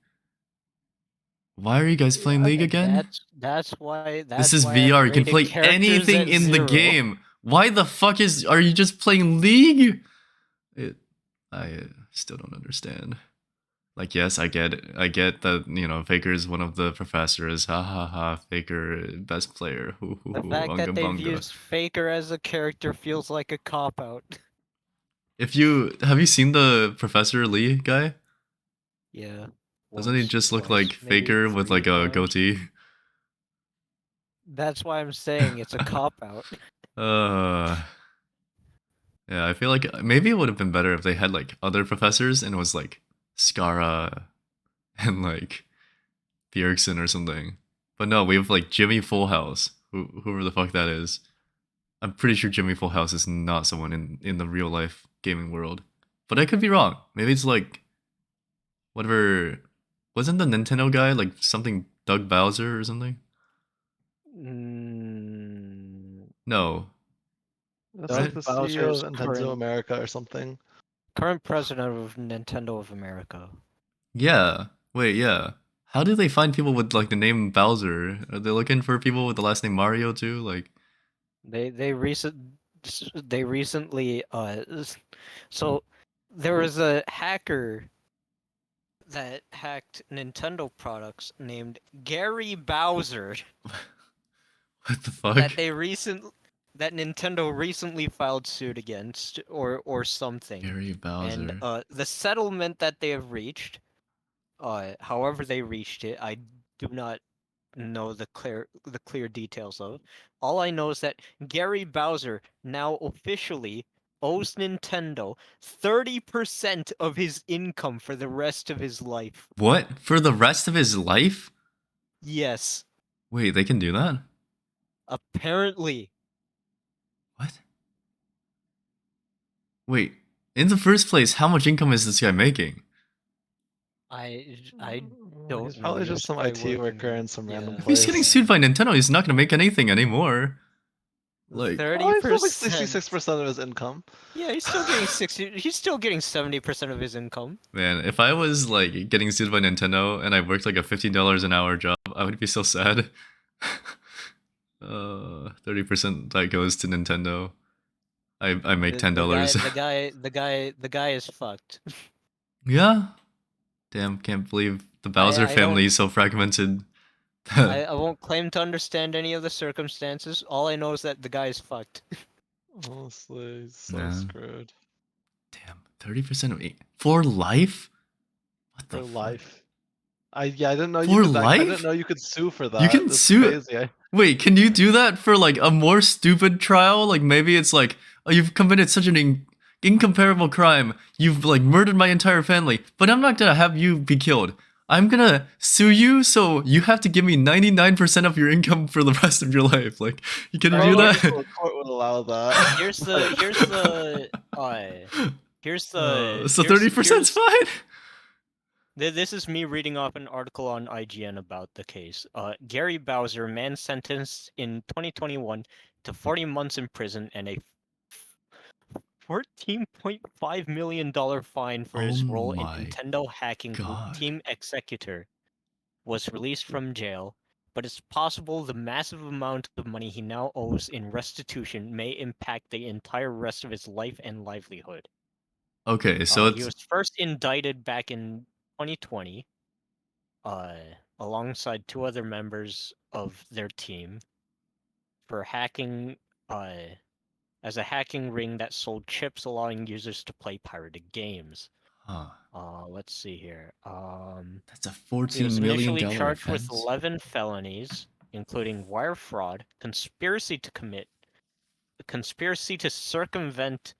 Why are you guys playing League again? That's why This is I've VR. You can rated play characters anything at in the 0. game. Why the fuck are you just playing League? I still don't understand. Like, yes, I get it. I get that, Faker is one of the professors. Ha ha ha, Faker, best player. Hoo hoo The hoo, fact unga that they've bunga. used Faker as a character feels like a cop out. Have you seen the Professor Lee guy? Yeah. Doesn't he Once, just look twice, like maybe Faker with 3 like a times. goatee? That's why I'm saying it's a cop out. Yeah, I feel like maybe it would have been better if they had like other professors and it was like Skara and like Bjergsen or something. But no, we have like Jimmy Fullhouse, whoever the fuck that is. I'm pretty sure Jimmy Fullhouse is not someone in the real life gaming world. But I could be wrong. Maybe it's like whatever. Wasn't the Nintendo guy like something Doug Bowser or something? No. That's like Doug the CEO Bowser's of Nintendo current America or something. president of Nintendo of America. Yeah. Wait, yeah. How do they find people with like the name Bowser? Are they looking for people with the last name Mario too? Like, They recently so there was a hacker that hacked Nintendo products named Gary Bowser what the fuck? that Nintendo recently filed suit against or something. Gary And Bowser. the settlement that they have reached, however they reached it, I do not know the clear details of. All I know is that Gary Bowser now officially owes Nintendo 30% of his income for the rest of his life. What? For the rest of his life? Yes, Wait, they can do that? apparently. What? Wait, in the first place, how much income is this guy making? I He's don't know. probably He just was some probably IT working. worker in some random Yeah. If he's getting place. sued by Nintendo, he's not gonna make anything anymore. Like, Oh, he's still like 30%. 66% of his income. Yeah, he's still getting 60. He's still getting 70% of his income. man, if I was like getting sued by Nintendo and I worked like a $15 an hour job, I would be so sad. 30% that goes to Nintendo. I make $10. The guy is fucked. Yeah. Damn, can't believe the Bowser I family don't. is so fragmented. I won't claim to understand any of the circumstances. All I know is that the guy is fucked. Honestly, he's so Nah. screwed. Damn, 30% of for life? What the For fuck? life. I didn't know you For could. I didn't life? know you could sue for that. You can That's sue. crazy. Wait, can you do that for like a more stupid trial? Like maybe it's like, oh, you've committed such an incomparable crime. You've like murdered my entire family, but I'm not gonna have you be killed. I'm gonna sue you, so you have to give me 99% of your income for the rest of your life. Like, can you do Probably that? the court would allow that. So 30% is fine. This is me reading off an article on IGN about the case. Gary Bowser, man sentenced in 2021 to 40 months in prison and a $14.5 million fine for his Oh role in my Nintendo hacking group God. Team Executor was released from jail, but it's possible the massive amount of money he now owes in restitution may impact the entire rest of his life and livelihood. Okay, so He was first indicted back in 2020, alongside 2 other members of their team for hacking, as a hacking ring that sold chips allowing users to play pirated games. huh, Let's see here. that's a He was $14 million initially charged with offense. 11 felonies. including wire fraud, conspiracy to circumvent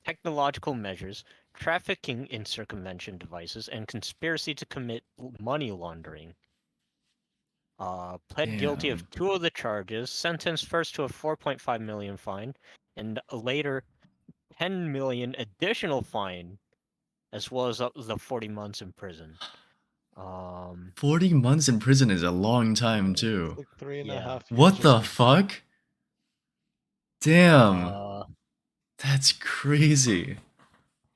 technological measures, trafficking in circumvention devices, and conspiracy to commit money laundering. Pled guilty of Damn. 2 of the charges, sentenced first to a 4.5 million fine, and later 10 million additional fine, as well as up the 40 months in prison. 40 months in prison is a long time It's too. like three and a Yeah. half years What or the something. fuck? Damn. Uh, That's crazy.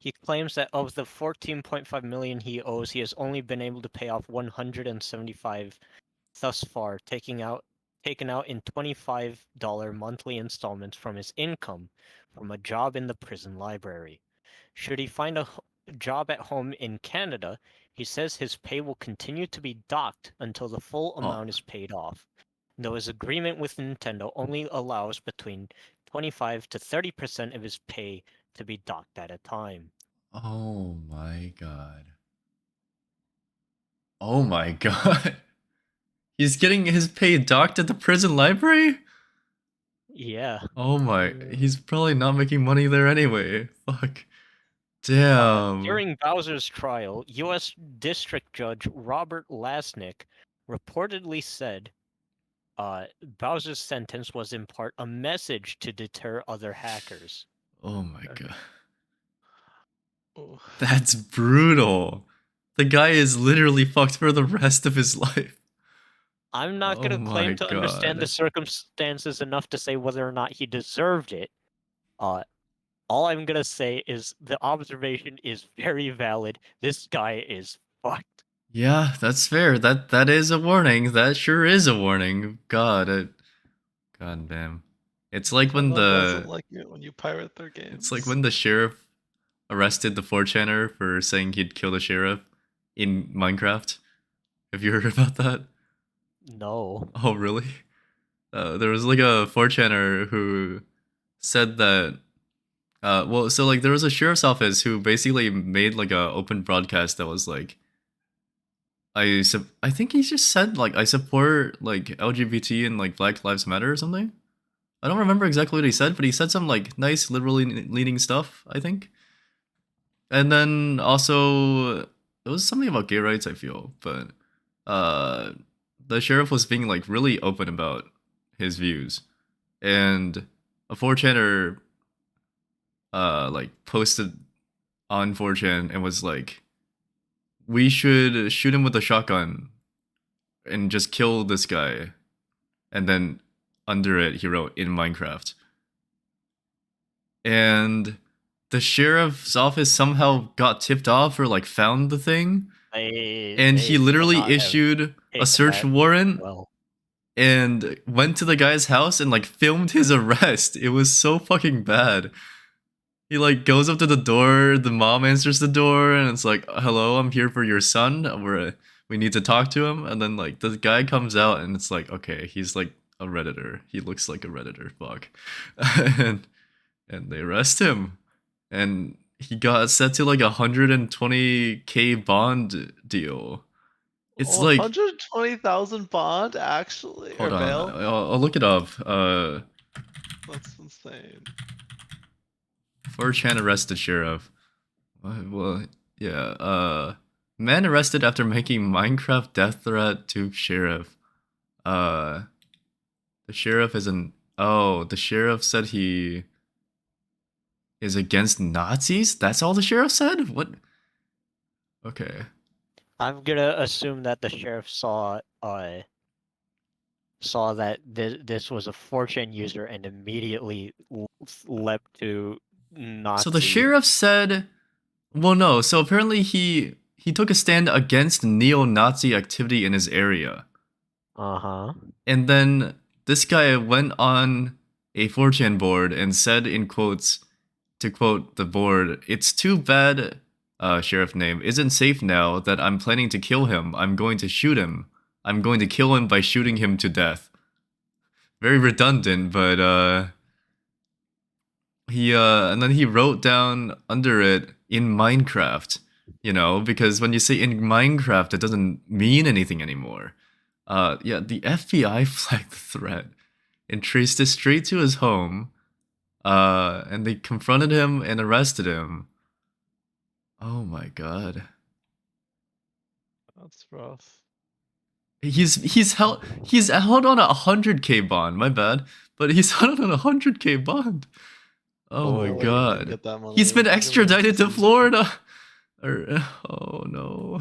he claims that of the 14.5 million he owes, he has only been able to pay off 175 thus far, taken out in $25 monthly installments from his income from a job in the prison library. Should he find a job at home in Canada, he says his pay will continue to be docked until the full amount is paid off, though his agreement with Nintendo only allows between 25 to 30% of his pay to be docked at a time. Oh my god. Oh my god. He's getting his pay docked at the prison library? Yeah. Oh my. He's probably not making money there anyway. Fuck. Damn. During Bowser's trial, U.S. District Judge Robert Lasnik reportedly said Bowser's sentence was in part a message to deter other hackers. Oh my god. Ooh. That's brutal. The guy is literally fucked for the rest of his life. I'm not going Oh to claim my to understand the god. circumstances enough to say whether or not he deserved it. All I'm going to say is the observation is very valid. This guy is fucked. Yeah, that's fair. That is a warning. That sure is a warning. God damn. It's like when Nintendo doesn't the like it when you pirate their it's like games. when the sheriff arrested the 4chaner for saying he'd kill the sheriff in Minecraft. Have you heard about that? No. Oh, really? There was like a 4chaner who said that. Well, so like there was a sheriff's office who basically made like a open broadcast that was like, I think he just said like I support like LGBT and like Black Lives Matter or something. I don't remember exactly what he said, but he said some like nice liberally leaning stuff, I think. And then also it was something about gay rights, I feel, but uh the sheriff was being like really open about his views. And a 4chaner like posted on 4chan and was like, we should shoot him with a shotgun and just kill this guy. And then under it, he wrote in Minecraft. And the sheriff's office somehow got tipped off or like found the thing. And he They literally cannot have issued a taken search that warrant well. and went to the guy's house and like filmed his arrest. It was so fucking bad. He like goes up to the door, the mom answers the door, and it's like, "Hello, I'm here for your son. We need to talk to him." And then like the guy comes out, and it's like, okay, he's like a redditor. He looks like a redditor. Fuck, and they arrest him, and he got set to like 120K bond deal. It's like, 120,000 bond actually, or hold on, bail? I'll look it up. That's insane. 4chan arrested sheriff. Well, yeah. Man arrested after making Minecraft death threat to sheriff. The sheriff is an. Oh, the sheriff said he is against Nazis. That's all the sheriff said. What? Okay. I'm gonna assume that the sheriff saw that this was a 4chan user and immediately leapt to Nazi. So the sheriff said, well, no. So apparently he took a stand against neo-Nazi activity in his area. Uh-huh. And then this guy went on a 4chan board and said in quotes, to quote the board, "It's too bad sheriff name isn't safe now that I'm planning to kill him. I'm going to shoot him. I'm going to kill him by shooting him to death." Very redundant, but he and then he wrote down under it in Minecraft, you know, because when you say in Minecraft it doesn't mean anything anymore. Yeah, the FBI flagged the threat and traced it straight to his home. And they confronted him and arrested him. Oh my god. That's rough. He's held on a 100K bond. My bad, but he's held on a 100K bond. Oh my No way he didn't god. get that He's money. been He really extradited to deserves it. Florida. Oh no.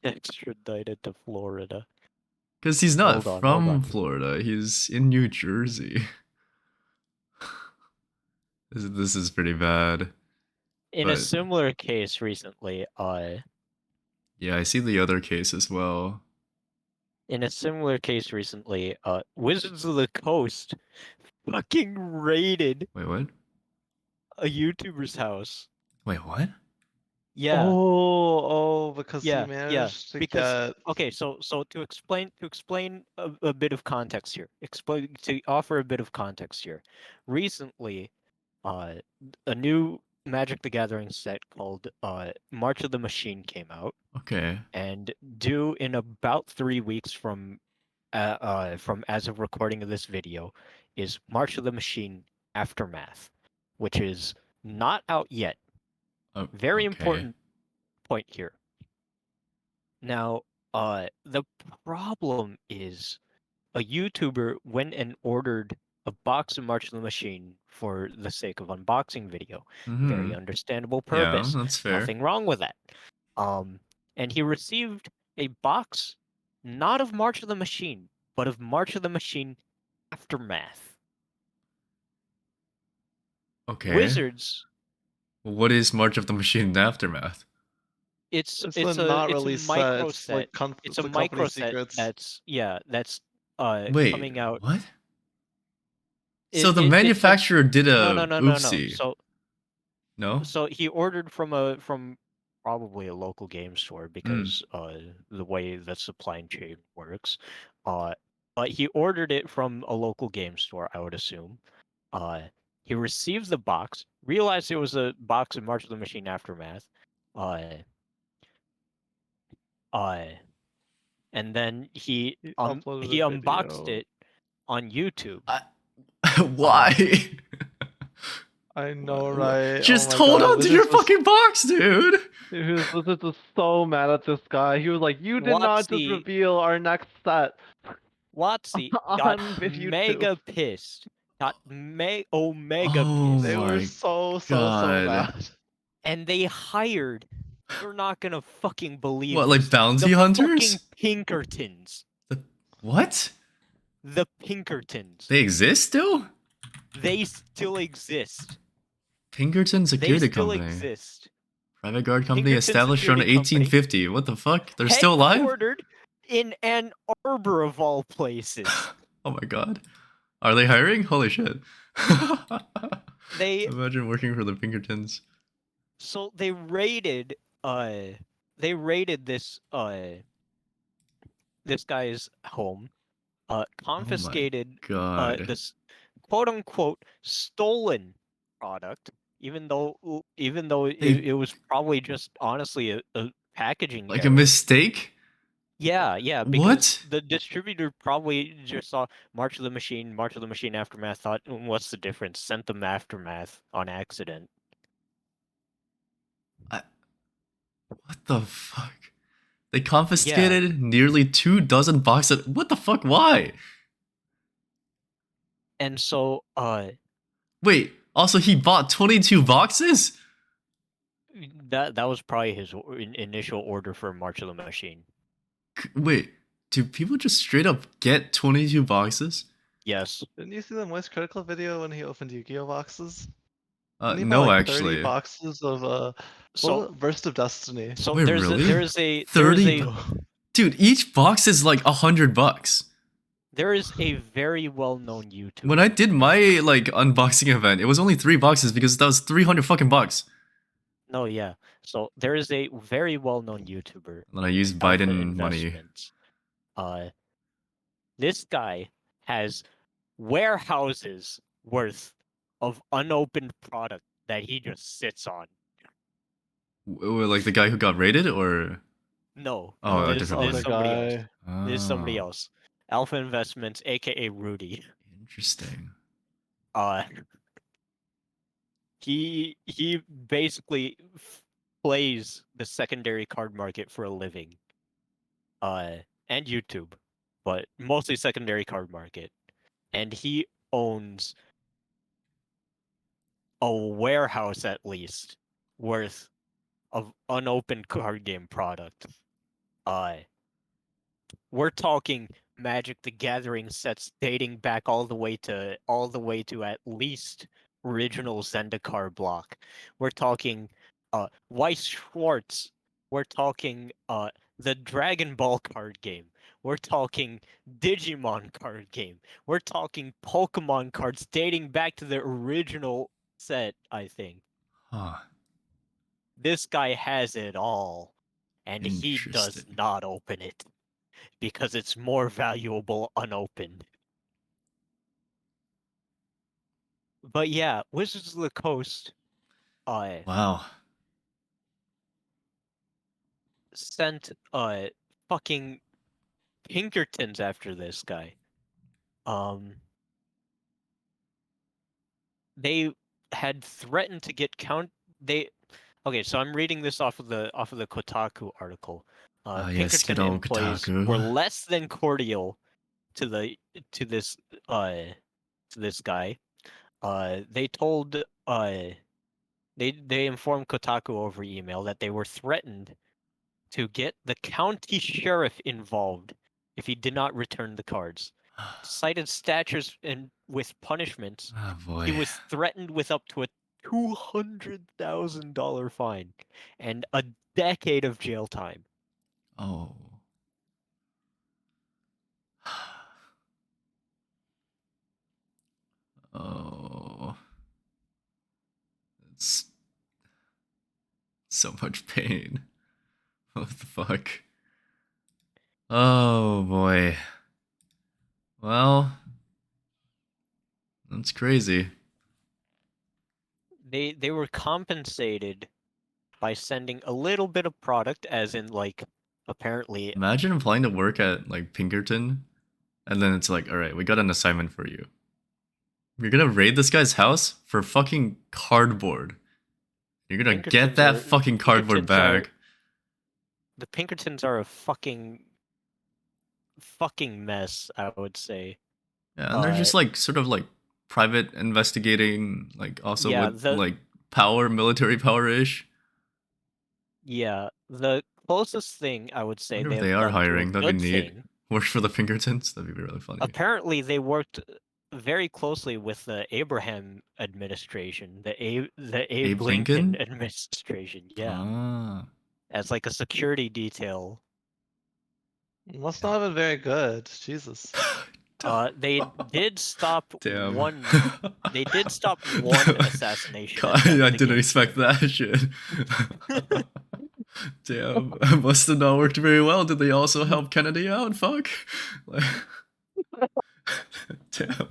Extradited to Florida. Because he's not Hold on. from Florida. He's in New Jersey. This is pretty bad. In a But similar case recently, yeah, I see the other case as well. Wizards of the Coast fucking raided Wait, what? a YouTuber's house. Wait, what? Yeah, Because he yeah. managed to Because get. okay, so to explain a bit of context here, to offer a bit of context here. Recently, uh, a new Magic the Gathering set called March of the Machine came out, Okay. and due in about 3 weeks from as of recording of this video is March of the Machine Aftermath, which is not out yet. Oh, Very okay. important point here. Now, the problem is a YouTuber went and ordered a box of March of the Machine for the sake of unboxing video. Very Mm-hmm. understandable Yeah, purpose. that's fair. Nothing wrong with that. And he received a box not of March of the Machine, but of March of the Machine Aftermath. Okay. Wizards, What is March of the Machine Aftermath? it's It's a it's not a it's a release set. micro It's like set. It's a the company micro set secrets. that's Wait, coming out. what? So the It's a manufacturer did a no. oopsie. No? So he ordered from probably a local game store Mm. because the way the supply chain works. Uh, but he ordered it from a local game store, I would assume. Uh, he received the box, realized it was a box of March of the Machine Aftermath. Uh, uh, and then He uploaded a he unboxed video. it on YouTube. I, Uh, why? I know, right? Oh Just my hold god, on to your fucking box, dude. Wizards was so mad at this guy. He was like, "You did not just Watsy reveal our next set Watsy got on YouTube." mega pissed. Got omega Oh They pissed. were my so god. mad. And they hired, you're not gonna fucking believe What, like this, bounty the fucking hunters? Pinkertons. The, what? The Pinkertons. They exist still? They still exist. Pinkerton They Security still Company. exist. Private guard company Pinkerton established around Security Company, 1850. What the fuck? They're still alive? headquartered in Ann Arbor of all places. Oh my god. Are they hiring? Holy shit. They Imagine working for the Pinkertons. so they raided this this guy's home, Oh my confiscated god. this quote unquote stolen product, even though They it was probably just honestly a packaging like a error. mistake? Yeah, because What? the distributor probably just saw March of the Machine Aftermath, thought, what's the difference? Sent them Aftermath on accident. I, what the fuck? They Yeah, confiscated nearly 2 dozen boxes. What the fuck? Why? and so Wait, also he bought 22 boxes? that was probably his initial order for March of the Machine. Wait, do people just straight up get 22 boxes? Yes. Didn't you see the Moist Critical video when he opened Yu-Gi-Oh boxes? Didn't he buy No, like 30 actually. boxes of what was So it? Burst of Destiny? so Wait, really? there is 30? a Dude, each box is like $100. there is a very well-known When I YouTuber. did my like unboxing event, it was only 3 boxes because that was 300 fucking bucks. No, yeah. So there is a very well-known YouTuber, And then I used Alpha Biden money. Investments. This guy has warehouses worth of unopened product that he just sits on. Like the guy who got raided, or No, Oh, a this this different this other is one. somebody else. guy. This is somebody Oh, else. Alpha Investments, aka Rudy. interesting. Uh, he basically plays the secondary card market for a living. And YouTube, but mostly secondary card market. And he owns a warehouse at least worth of unopened card game product. Uh, we're talking Magic the Gathering sets dating back all the way to at least original Zendikar block. We're talking Weiss Schwartz. We're talking the Dragon Ball card game. We're talking Digimon card game. We're talking Pokemon cards dating back to the original set, I think. Huh. This guy has it all, and he does Interesting. not open it because it's more valuable unopened. But yeah, Wizards of the Coast Wow. sent fucking Pinkertons after this guy. They had threatened to get they okay, so I'm reading this off of the Kotaku article. Ah, yes, good Pinkerton old employees were Kotaku. less than cordial to the to this to this guy. They told they informed Kotaku over email that they were threatened to get the county sheriff involved if he did not return the cards. Cited statutes and with punishments, Oh he boy. was threatened with up to a $200,000 fine and a decade of jail time. Oh. Oh. It's so much pain. What the fuck? Oh boy. Well, that's crazy. They were compensated by sending a little bit of product, as in like apparently Imagine applying to work at like Pinkerton, and then it's like, all right, we got an assignment for you. You're gonna raid this guy's house for fucking cardboard. You're gonna get Pinkertons that are fucking cardboard Pinkertons are back. the Pinkertons are a fucking mess, I would say. Yeah, and they're Uh just like sort of like private investigating, like also yeah, with like power, military power ish. the closest thing I would I say wonder they if they have are done to a hiring. That'd be good neat. thing. Work for the Pinkertons. That'd be really funny. Apparently they worked very closely with the Abraham administration, the Abe Abe Lincoln Lincoln? administration, yeah, Ah. as like a security detail. Must not have been very good. Jesus. They did stop Damn. one they did stop one assassination God, attempt I didn't against expect him. that shit. Damn, must have not worked very well. Did they also help Kennedy out? Fuck. Like- Damn.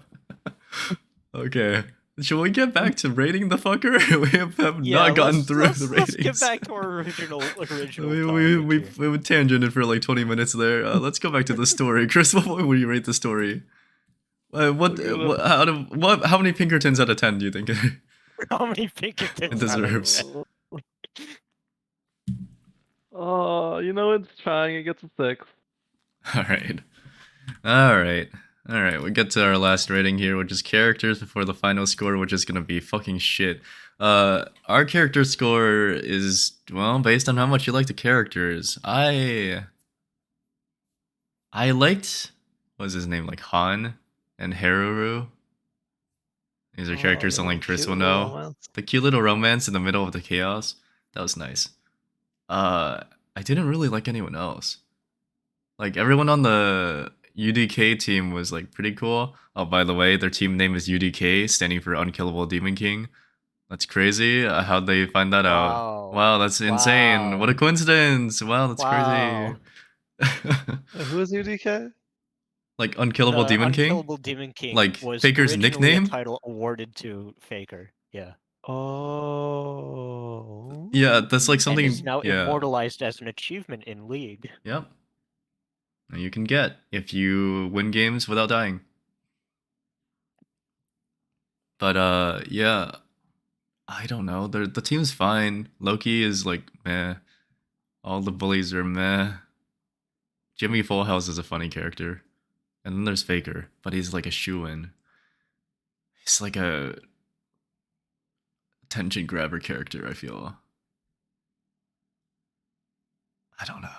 Okay. Should we get back to rating the fucker? We have Yeah, not gotten through the let's get ratings. back to our original we topic we here. we tangented for like 20 minutes there. Let's go back to the story. Chris, what would you rate the story? How many Pinkertons out of 10 do you think How many it Pinkertons out of deserves? 10? Oh, it's trying. It gets a 6. All right. All right. All right. We get to our last rating here, which is characters before the final score, which is going to be fucking shit. Our character score is, well, based on how much you like the characters. I liked, what was his name, like Han and Haruru. These are Oh, characters the only little Chris cute will little know. romance. The cute little romance in the middle of the chaos. That was nice. I didn't really like anyone else. Like everyone on the UDK team was like pretty cool. Oh, by the way, their team name is UDK, standing for Unkillable Demon King. That's crazy. How'd they find that out? Wow. Wow, that's insane. What a Wow. coincidence. Wow, that's crazy. Wow. Who is UDK? Like Unkillable Demon King? Unkillable Demon King Like was Faker's originally a nickname? title awarded to Faker. Yeah. Oh. Yeah, that's like And is something. now Yeah. immortalized as an achievement in League. Yep. And you can get if you win games without dying. But yeah, I don't know. The team's fine. Loki is like meh. All the bullies are meh. Jimmy Fullhouse is a funny character. And then there's Faker, but he's like a shoo-in. He's like a attention grabber character, I feel. I don't know.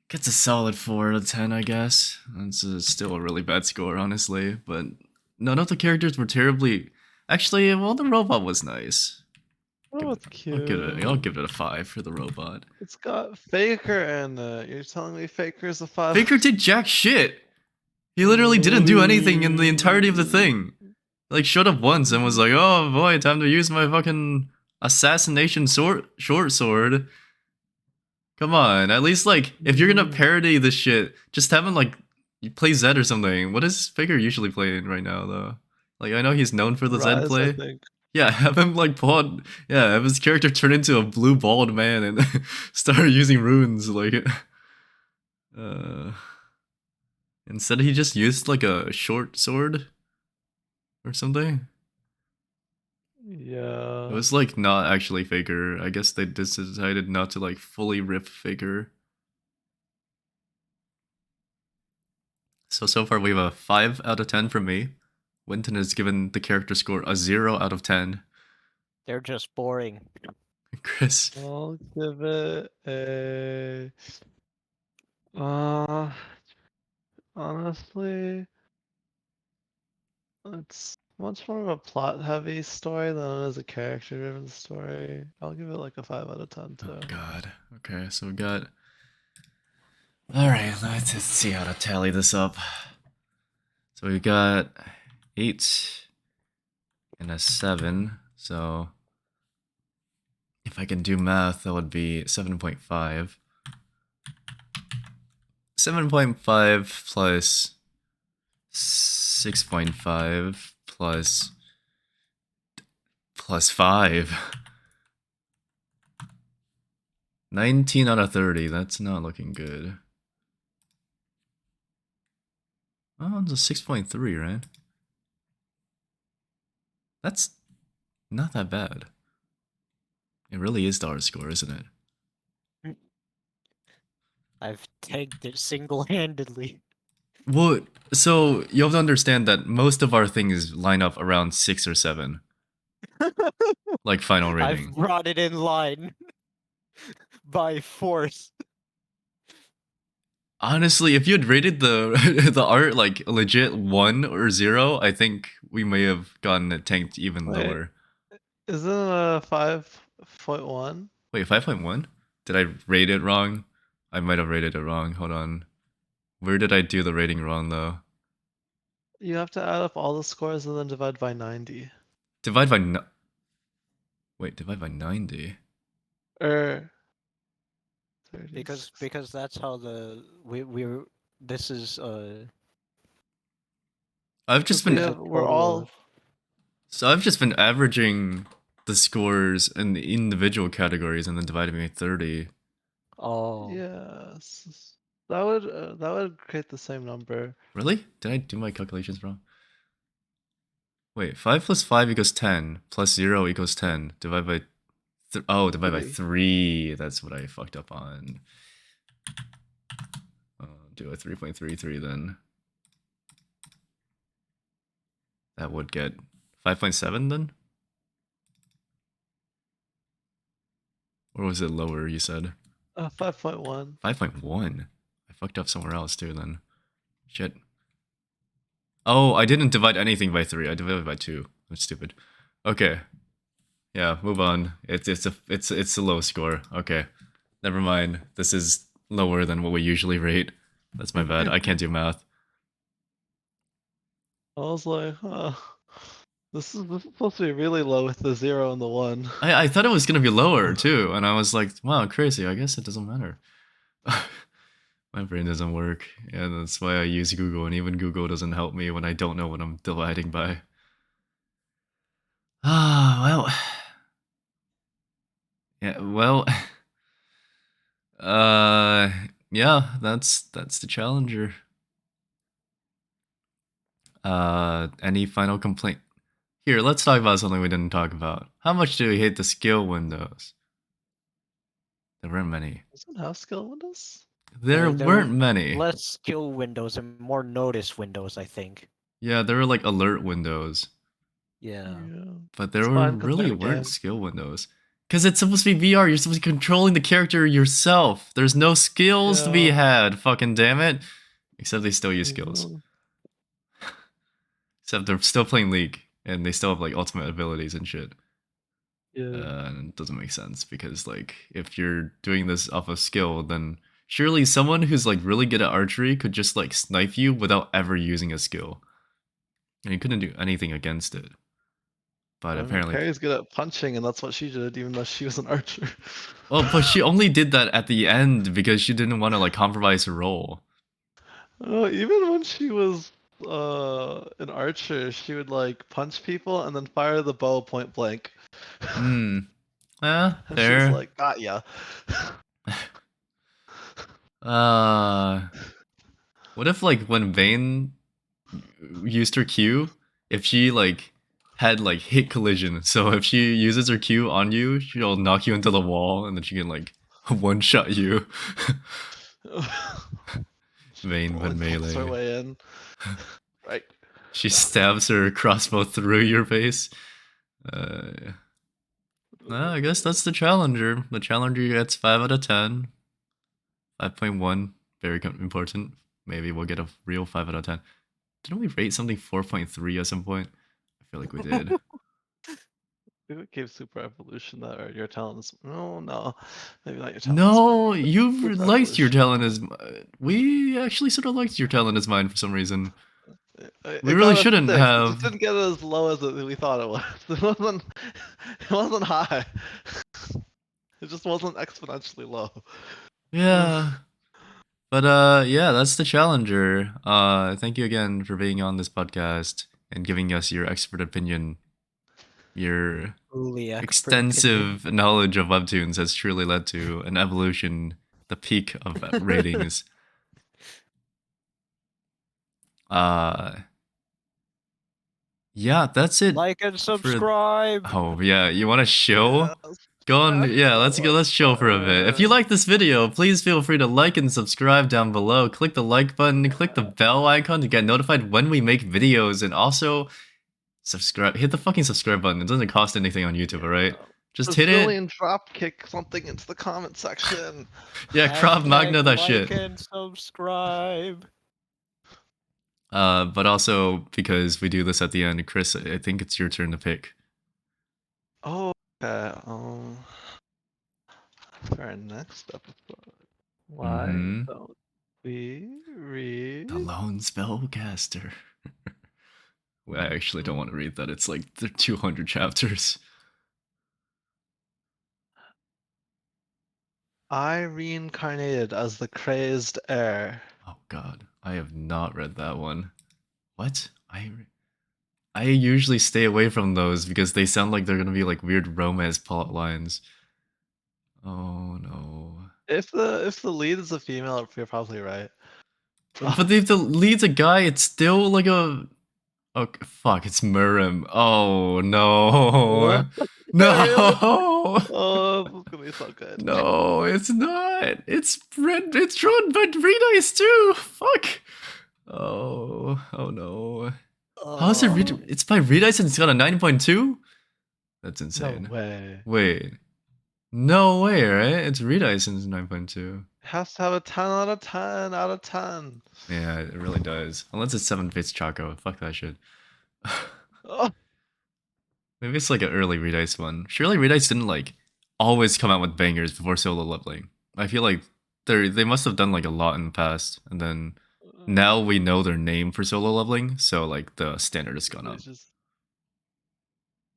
Gets a solid 4 out of 10, I guess. That's still a really bad score, honestly. But none of the characters were terribly. Actually, well, the robot was nice. Oh, it's cute. I'll give it a 5 for the robot. It's got Faker in it. You're telling me Faker's a 5? Faker did jack shit. He literally didn't do anything in the entirety of the thing. Like, showed up once and was like, oh boy, time to use my fucking assassination short sword. Come on, at least, like, if you're gonna parody this shit, just have him, like, play Zed or something. What is Faker usually playing right now, though? Like, I know he's known for the Zed Rise, I play. think. Yeah, have him, like, have his character turn into a blue bald man and start using runes, like, instead he just used, like, a short sword or something. Yeah. It was, like, not actually Faker. I guess they just decided not to, like, fully rip Faker. So far we have a 5 out of 10 from me. Wynton has given the character score a 0 out of 10. They're just boring. Chris. I'll give it a. Honestly, it's much more of a plot-heavy story than it is a character-driven story. I'll give it like a 5 out of 10 too. Oh god. Okay, so we got. Alright, let's just see how to tally this up. So we got 8 and a 7. So if I can do math, that would be 7.5. 7.5 plus 6.5 plus 5. 19 out of 30. That's not looking good. Oh, it's a 6.3, right? That's not that bad. It really is the score, isn't it? I've tanked it single-handedly. Well, so you have to understand that most of our things line up around 6 or 7. Like final rating. I've brought it in line by force. Honestly, if you had rated the the art like legit 1 or 0, I think we may have gotten it tanked even Wait. lower. Isn't it a 5.1? Wait, 5.1? Did I rate it wrong? I might have rated it wrong. Hold on. Where did I do the rating wrong though? You have to add up all the scores and then divide by 90. Divide by divide by 90. Or because that's how we're this is I've just we been have, we're all So I've just been averaging the scores in the individual categories and then dividing by 30. oh yes. That would create the same number. Really? Did I do my calculations wrong? Wait, 5 plus 5 equals 10, plus 0 equals 10. Divide by divide by 3. That's what I fucked up on. Do a 3.33 then. That would get 5.7 then? Or was it lower, you said? 5.1. 5.1? I fucked up somewhere else too then. Shit. Oh, I didn't divide anything by 3. I divided by 2. I'm stupid. Okay. Yeah, move on. It's a low score. Okay. Never mind. This is lower than what we usually rate. That's my bad. I can't do math. I was like, huh. This is supposed to be really low with the 0 and the 1. I thought it was gonna be lower too, and I was like, wow, crazy. I guess it doesn't matter. My brain doesn't work, and that's why I use Google, and even Google doesn't help me when I don't know what I'm dividing by. Ah, well. Yeah, well. Yeah, that's the challenger. Any final complaint? Here, let's talk about something we didn't talk about. How much do we hate the skill windows? There weren't many. Doesn't have skill windows? There There were weren't many. less skill windows and more notice windows, I think. Yeah, there were like alert windows, Yeah. but there It's were fine, 'cause really they're a weren't game. skill windows. Because it's supposed to be VR, you're supposed to be controlling the character yourself. There's no skills to be Yeah. had, fucking damn it. Except they still use skills. Yeah. Except they're still playing League, and they still have like ultimate abilities and shit. Yeah. And it doesn't make sense because like if you're doing this off of skill, then surely someone who's like really good at archery could just like snipe you without ever using a skill. And you couldn't do anything against it. But apparently, Carrie's good at punching, and that's what she did, even though she was an archer. well, but she only did that at the end because she didn't want to like compromise her role. Oh, even when she was an archer, she would like punch people and then fire the bow point blank. Hmm. Yeah, And she was fair. like, got ya. What if like when Vayne used her Q, if she like had like hit collision, so if she uses her Q on you, she'll knock you into the wall and then she can like one shot you. Vayne but Only pulls her melee. way in. Right. She stabs her crossbow through your face. I guess that's the challenger. The challenger gets 5 out of 10. 5.1, very important. Maybe we'll get a real 5 out of 10. Didn't we rate something 4.3 at some point? I feel like we did. We gave Super Evolution that, or your talent is. No. Maybe not your talent. No, you Super liked your Evolution. talent as. We actually sort of liked your talent as mine for some reason. It We got really a shouldn't 6. It have. just didn't get as low as we thought it was. It wasn't high. It just wasn't exponentially low. Yeah. But yeah, that's the challenger. Thank you again for being on this podcast and giving us your expert opinion. Your Truly expert opinion. extensive knowledge of webtoons has truly led to an evolution, the peak of ratings. Yeah, that's it. Like and for- subscribe. Oh yeah, you want to show? Yes. Go on. Smash Yeah, that let's go. like Let's chill for a bit. If you button. like this video, please feel free to like and subscribe down below. Click the like button. Click the bell icon to get notified when we make videos, and also subscribe. Hit the fucking subscribe button. It doesn't cost anything on YouTube, alright? Just hit it. Brazilian drop kick something into the comment section. Yeah, Krav Maga that like shit. and subscribe. But also because we do this at the end, Chris, I think it's your turn to pick. Oh, okay. For our next episode, why don't we read The Lone Spellcaster. I actually don't want to read that. It's like the 200 chapters. I reincarnated as the crazed heir. Oh god, I have not read that one. What? I usually stay away from those because they sound like they're gonna be like weird romance plot lines. Oh no. If the lead is a female, you're probably right. But if the lead's a guy, it's still like a. Oh fuck! It's Murim. Oh no! No! Oh, this is gonna be so good. No, it's not. It's drawn by Redice too. Fuck. Oh no. How's it? It's by Redice and it's got a 9.2. That's insane. No way. Wait. No way, right? It's Redice and it's 9.2. It has to have a 10 out of 10 out of 10. Yeah, it really does. Unless it's 7 Fates Choco. Fuck that shit. Oh, Maybe it's like an early Redice one. Surely Redice didn't like always come out with bangers before solo leveling. I feel like they must have done like a lot in the past, and then now we know their name for solo leveling, so like the standard has gone up.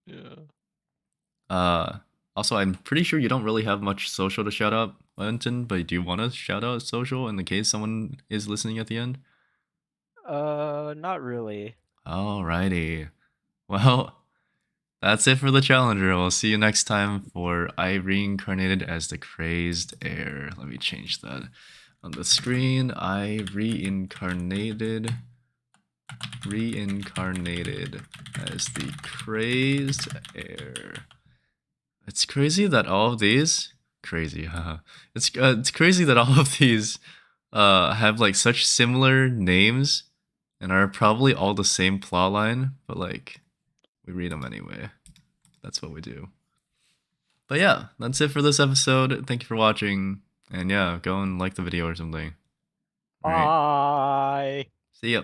Yeah. Also, I'm pretty sure you don't really have much social to shout out. Wynton, but do you want to shout out social in the case someone is listening at the end? Not really. Alrighty. Well, that's it for the challenger. We'll see you next time for I reincarnated as the crazed heir. Let me change that on the screen. I reincarnated as the crazed heir. It's crazy that all of these crazy, haha. It's crazy that all of these have like such similar names and are probably all the same plotline, but like we read them anyway. That's what we do. But yeah, that's it for this episode. Thank you for watching, and yeah, go and like the video or something. All right, Bye. see ya.